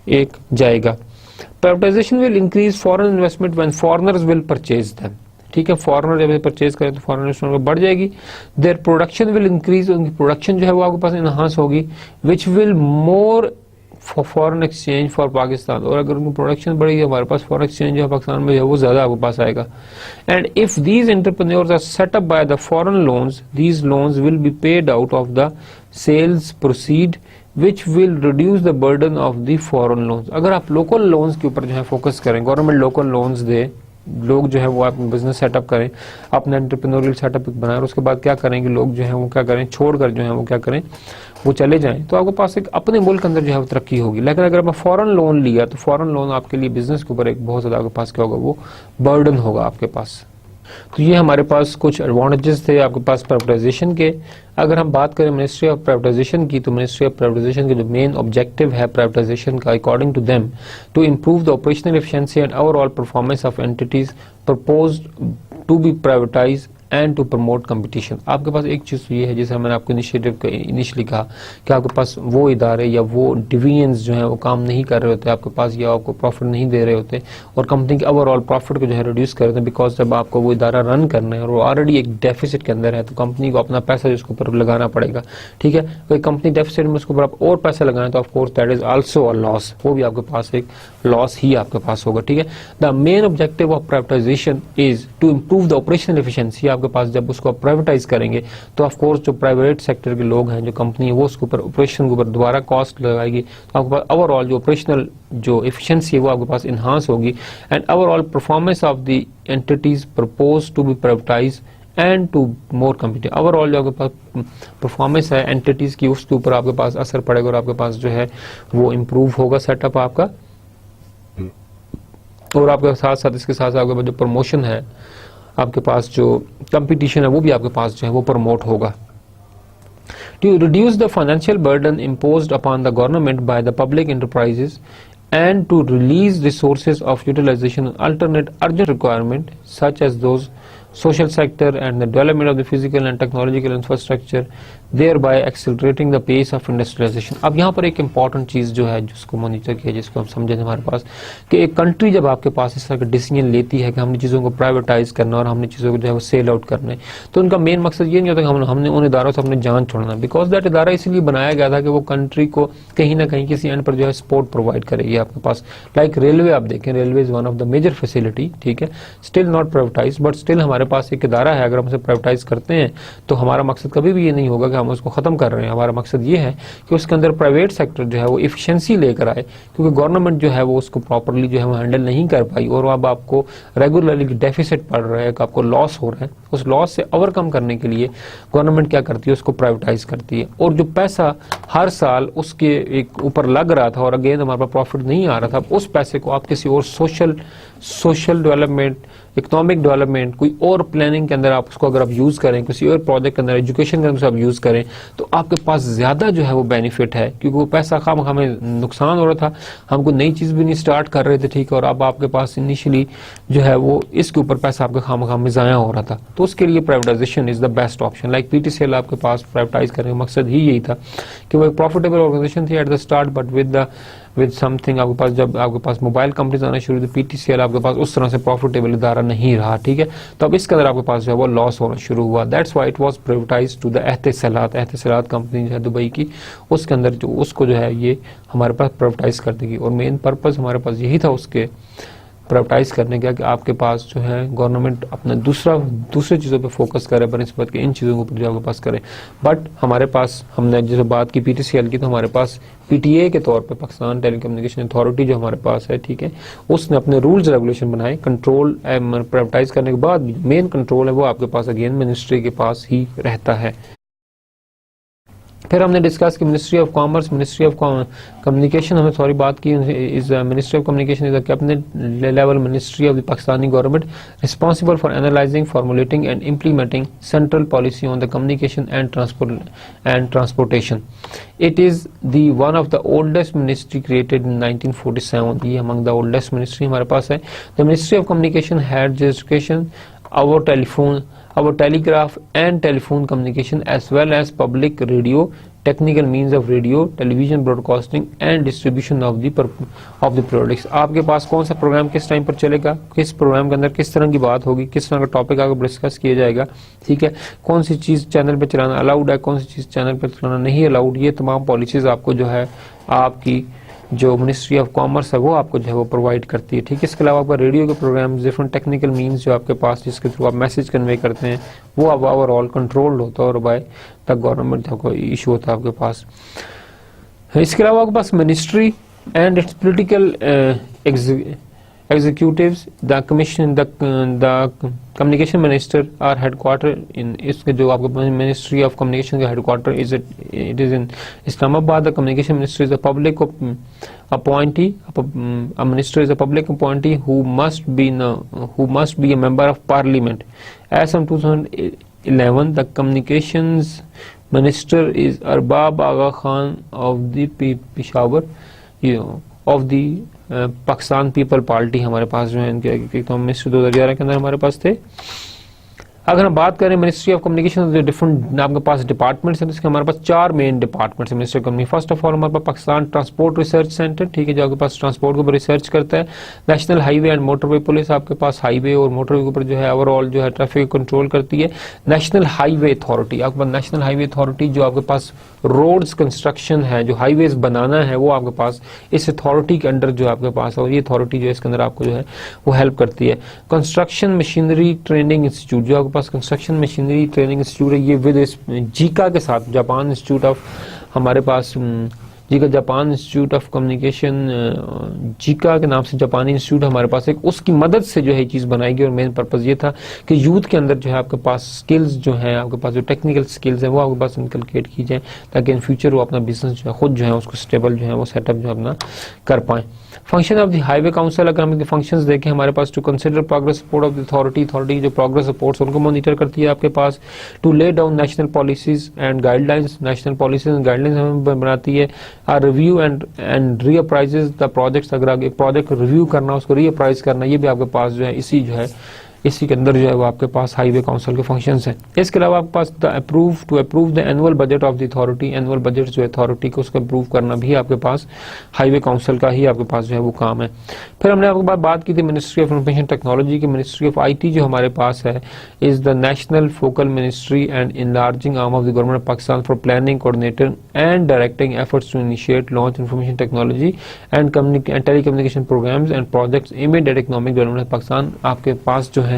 एक जाएगा। Privatisation will increase foreign investment when foreigners will purchase them, ठीक है। फॉरेनर जब परचेज करें तो फॉरेन इन्वेस्टमेंट बढ़ जाएगी। देयर प्रोडक्शन विल इंक्रीज, उनकी प्रोडक्शन जो है वो आपके पास इनहांस होगी, which will more foreign exchange for Pakistan. और अगर उनकी प्रोडक्शन बढ़ेगी हमारे पास फॉरेन एक्सचेंज जो है पाकिस्तान में जो है वो ज्यादा आपके पास आएगा। And if these entrepreneurs are set up by the foreign loans, these loans will be paid out of the sales proceed which will reduce the burden of the foreign loans। अगर आप लोकल लोन्स के ऊपर जो है focus करें, government local loans दे, लोग जो है वो आप बिजनेस सेटअप करें, अपना एंटरप्रेन्योरियल सेटअप बनाएं, और उसके बाद क्या करेंगे लोग जो है वो क्या करें, छोड़कर जो है वो क्या करें, वो चले जाएं, तो आपके पास एक अपने मुल्क के अंदर जो है वो तरक्की होगी। लेकिन अगर आपने फॉरेन लोन लिया तो फॉरेन लोन आपके लिए बिजनेस के ऊपर एक बहुत ज्यादा आपके पास क्या होगा, वो बर्डन होगा आपके पास। तो ये हमारे पास कुछ एडवांटेजेस थे आपके पास प्राइवेटाइजेशन के। अगर हम बात करें मिनिस्ट्री ऑफ प्राइवेटाइजेशन की, तो मिनिस्ट्री ऑफ प्राइवेटाइजेशन के जो मेन ऑब्जेक्टिव है प्राइवेटाइजेशन का, according to them, to improve the operational efficiency and overall performance of entities proposed to be privatize and to promote competition. आपके पास एक चीज ये है, जैसे मैंने आपको इनिशियली कहा कि आपके पास वो इदारे या वो डिवीजन्स जो हैं वो काम नहीं कर रहे होते आपके पास, या आपको प्रॉफिट नहीं दे रहे होते, और कंपनी के ओवरऑल प्रॉफिट को जो है रिड्यूस कर देते हैं, बिकॉज जब आपको वो इदारा रन करना है और वो ऑलरेडी एक डेफिसिट के अंदर है, तो कंपनी को अपना पैसा जिसके ऊपर लगाना पड़ेगा, ठीक है। कोई कंपनी डेफिसिट में उसके ऊपर आप और पैसा लगाएं तो of course that is also a loss, वो भी आपके पास एक लॉस ही आपके पास होगा, ठीक है। The main objective of privatization is to improve the operational efficiency. आपके पास जब उसको प्राइवेटाइज करेंगे तो ऑफ कोर्स जो प्राइवेट सेक्टर के लोग हैं, जो कंपनी है, वो उसके ऊपर ऑपरेशन के ऊपर दोबारा कॉस्ट लगाएगी, तो आपके पास ओवरऑल जो ऑपरेशनल जो एफिशिएंसी है वो आपके पास इनहांस होगी, and overall performance of the entities propose to be privatize and to more competitive. Overall जो आपके पास परफॉर्मेंस है एंटिटीज की उसके ऊपर आपके पास असर पड़ेगा और आपके पास जो है वो इम्प्रूव होगा सेटअप आपका, और आपके साथ साथ इसके साथ आपके पास जो प्रमोशन है, आपके पास जो कंपटीशन है वो भी आपके पास जो है वो प्रमोट होगा। To reduce the financial burden imposed upon the government by the public enterprises and to release resources of utilization alternate urgent requirement such as those social sector and the development of the physical and technological infrastructure, thereby accelerating the pace of industrialization। अब यहाँ पर एक important चीज़ जो है जिसको monitor किया, जिसको हम समझें हमारे पास, कि एक कंट्री जब आपके पास इस तरह का डिसीजन लेती है कि हमने चीज़ों को प्राइवेटाइज करना और हमने चीज़ों को जो है वो सेल आउट करना है, तो उनका मेन मकसद ये नहीं होता कि हमने उन इदारों से अपने जान छोड़ना, बिकॉज दैट इदारा इसलिए बनाया गया था कि वो कंट्री को कहीं ना कहीं किसी एंड पर जो है सपोर्ट प्रोवाइड करेगी आपके पास। लाइक रेलवे, आप देखें railway is one of the major facility, ठीक है, still not privatize, but still हमारे पास एक इदारा है। अगर हम उसे प्राइवेटाइज करते हैं तो हमारा मकसद कभी भी ये नहीं होगा कि हम उसको खत्म कर रहे हैं, हमारा मकसद ये है कि उसके अंदर प्राइवेट सेक्टर जो है वो इफिशिएंसी लेकर आए, क्योंकि गवर्नमेंट जो है वो उसको प्रॉपर्ली जो है वो हैंडल नहीं कर पाई और अब आपको रेगुलरली डेफिसिट पड़ रहा है, आपको लॉस हो रहा है। उस लॉस से ओवरकम करने के लिए गवर्नमेंट क्या करती है, उसको प्राइवेटाइज करती है, और जो पैसा हर साल उसके एक ऊपर लग रहा था और अगेन हमारे पास प्रॉफिट नहीं आ रहा था, उस पैसे को आप किसी और सोशल डेवलपमेंट, इकोनॉमिक डेवलपमेंट, कोई और प्लानिंग के अंदर आप उसको अगर आप यूज करें, किसी और प्रोजेक्ट के अंदर, एजुकेशन के अंदर आप यूज करें, तो आपके पास ज्यादा जो है वो बेनिफिट है, क्योंकि वो पैसा खाम हमें नुकसान हो रहा था, हमको नई चीज भी नहीं स्टार्ट कर रहे थे, ठीक है, और अब आपके पास इनिशियली जो है वो इसके ऊपर पैसा आपके खाम में जाया हो रहा था, तो उसके लिए privatisation is the best option. Like PTCL आपके पास प्राइवेटाइज करने का मकसद ही यही था कि वो एक प्रॉफिटेबल ऑर्गेनाइजेशन थी at the start, but with something आपके पास जब आपके पास मोबाइल कंपनीज आना शुरू हुई, पीटीसीएल आपके पास उस तरह से प्रॉफिटेबल इदारा नहीं रहा, ठीक है, तो अब इसके अंदर आपके पास जो है वो लॉस होना शुरू हुआ। That's why it was privatised to the Etisalat company जो है दुबई की, उसके अंदर जो उसको जो है ये हमारे पास प्राइवेटाइज कर देगी, और मेन पर्पज हमारे पास यही था उसके प्राइवेटाइज करने का कि आपके पास जो है गवर्नमेंट अपना दूसरे चीज़ों पे फोकस करे बनिस्बत के इन चीज़ों के ऊपर जो आपके पास करे। बट हमारे पास, हमने जैसे बात की पीटीसीएल की, तो हमारे पास पीटीए के तौर पे पाकिस्तान टेलीकम्युनिकेशन अथॉरिटी जो हमारे पास है, ठीक है, उसने अपने रूल्स रेगुलेशन बनाए। कंट्रोल प्राइवेटाइज करने के बाद मेन कंट्रोल है वो आपके पास अगेन मिनिस्ट्री के पास ही रहता है। फिर हमने डिस्कस कि ministry of commerce, ministry of communication, हमने सॉरी बात की, is ministry of communication is a cabinet level ministry of the Pakistani government responsible for analysing, formulating and implementing central policy on the communication and transportation. It is the one of the oldest ministry created in 1947, ये among the oldest ministry हमारे पास है। The ministry of communication had education, our telegraph and telephone communication as well as public radio, technical means of radio, television broadcasting and distribution of the products। आपके पास कौन सा programme किस time पर चलेगा, किस प्रोग्राम के अंदर किस तरह की बात होगी, किस तरह का टॉपिक आगे डिस्कस किया जाएगा, ठीक है, कौन सी चीज़ चैनल पर चलाना अलाउड है, कौन सी चीज़ चैनल पर चलाना नहीं अलाउड, ये तमाम पॉलिसीज आपको जो है आपकी जो मिनिस्ट्री ऑफ कॉमर्स है वो आपको जो है वो प्रोवाइड करती है, ठीक है। इसके अलावा आपका रेडियो के प्रोग्राम, डिफरेंट टेक्निकल मींस जो आपके पास जिसके थ्रू आप मैसेज कन्वे करते हैं, वो अब ओवरऑल कंट्रोल्ड होता है और बाय द गवर्नमेंट का इशू होता है आपके पास। इसके अलावा आपके पास ministry and its political executives, the commission, the communication minister are headquartered in, इसके जो आपको ministry of communication का headquarter it is in Islamabad। The communication minister is a public appointee, a minister is a public appointee who must be a member of parliament. As from 2011, the communications minister is Arbab Agha Khan of the Peshawar, of the Pakistan people party हमारे पास जो है इनके तो ministry 2011 के अंदर हमारे पास थे। अगर हम बात करें मिनिस्ट्री ऑफ कम्युनिकेशन, जो डिफरेंट आपके पास डिपार्टमेंट्स हैं, इसके हमारे पास 4 मेन डिपार्टमेंट्स हैं ministry of communication. First of all हमारे पास पाकिस्तान ट्रांसपोर्ट रिसर्च सेंटर, ठीक है, जो आपके पास ट्रांसपोर्ट के ऊपर रिसर्च करता है। National highway and motorway police आपके पास हाईवे और मोटरवे के ऊपर जो है ओवरऑल जो है ट्रैफिक कंट्रोल करती है। नेशनल हाईवे अथॉरिटी, आपके पास नेशनल हाईवे अथॉरिटी जो आपके पास रोड्स कंस्ट्रक्शन है, जो हाईवेज बनाना है, वो आपके पास इस अथॉरिटी के अंडर जो आपके पास है, और ये अथॉरिटी जो है इसके अंदर आपको जो है वो हेल्प करती है। कंस्ट्रक्शन मशीनरी ट्रेनिंग इंस्टीट्यूट, जो आपके पास कंस्ट्रक्शन मशीनरी ट्रेनिंग इंस्टीट्यूट है, ये विद जीका के साथ, जापान इंस्टीट्यूट ऑफ हमारे पास जी का Japan institute of communication, Zika के नाम से जापानी इंस्टीट्यूट हमारे पास एक, उसकी मदद से जो है चीज़ बनाई गई। और मेन पर्पज़ ये था कि यूथ के अंदर जो है आपके पास स्किल्स जो हैं, आपके पास जो टेक्निकल स्किल्स हैं वो आपके पास इनकलकेट की जाए, ताकि इन फ्यूचर वो अपना बिजनेस जो है खुद जो है उसको स्टेबल जो है वो सेटअप जो है अपना कर पाएँ। Function of the highway council, अगर हम इनके फंक्शंस देखें हमारे पास, to consider progress support of the authority जो प्रोग्रेस सपोर्ट्स उनको मॉनिटर करती है आपके पास, to lay down national policies and guidelines, national policies and guidelines हमें बनाती है, review and reappraise the projects, अगर आगे प्रोजेक्ट रिव्यू करना उसको रीअप्राइज करना, ये भी आपके पास जो है इसी के अंदर जो है वो आपके पास हाईवे काउंसिल के फंक्शंस हैं। इसके अलावा आपके पास to approve the annual budget of the authority, annual budget जो है अथॉरिटी को उसका अप्रूव करना भी आपके पास हाईवे काउंसिल का ही आपके पास जो है वो काम है। फिर हमने आपके पास बात की थी मिनिस्ट्री ऑफ इंफॉर्मेशन टेक्नोलॉजी की। मिनिस्ट्री ऑफ IT जो हमारे पास है is the national focal ministry and enlarging arm of the government of Pakistan for planning, coordinating and directing efforts to initiate, launch information technology and telecommunication programmes and projects aimed at economic development of Pakistan. आपके पास जो है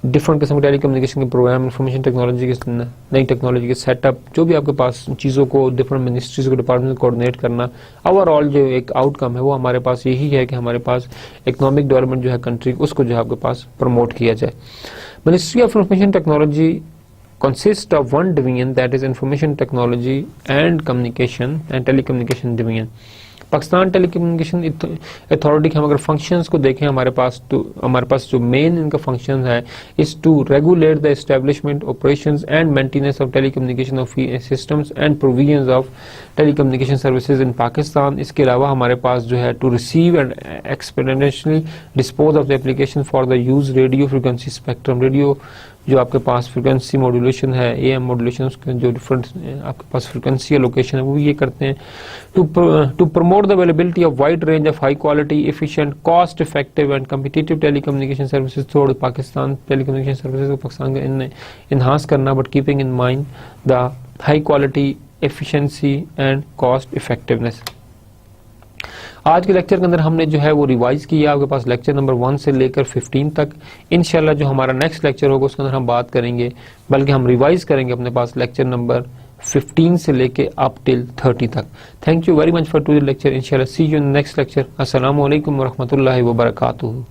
different किस्म के telecommunication के programme, information technology के नई technology के सेटअप, जो भी आपके पास चीज़ों को डिफरेंट मिनिस्ट्रीज को डिपार्टमेंट कोऑर्डिनेट करना, ओवरऑल जो एक आउटकम है वो हमारे पास यही है कि हमारे पास इकोनॉमिक डेवलपमेंट जो है कंट्री उसको जो है आपके पास प्रमोट किया जाए। Ministry of information technology consists of one division, that is information technology and communication and telecommunication division। Pakistan telecommunication authority के हम अगर फंक्शंस को देखें हमारे पास जो मेन इनका फंक्शन है is to regulate the establishment, operations and maintenance of telecommunication of systems and provisions of telecommunication services in Pakistan. इसके अलावा हमारे पास जो है to receive and expeditiously dispose of the application for the use radio frequency spectrum, radio जो आपके पास frequency modulation है, AM मॉड्यूलेशन, उसके जो डिफरेंट आपके पास फ्रिक्वेंसी लोकेशन है वो ये करते हैं। To promote the availability of wide range of high quality, efficient, cost effective and competitive telecommunication services through Pakistan, telecommunication services को पाकिस्तान का इन्हांस करना, but keeping in mind the high quality, efficiency and cost effectiveness. आज के lecture के अंदर हमने जो है वो रिवाइज किया आपके पास लेक्चर नंबर 1 से लेकर 15 तक। इंशाल्लाह जो हमारा नेक्स्ट लेक्चर होगा उसके अंदर हम बात करेंगे, बल्कि हम रिवाइज करेंगे अपने पास लेक्चर नंबर 15 से लेके अप टिल 30 तक। Thank you very much for to the lecture. इंशाल्लाह see you in next lecture. अस्सलामु अलैकुम व रहमतुल्लाहि व बरकातुहू।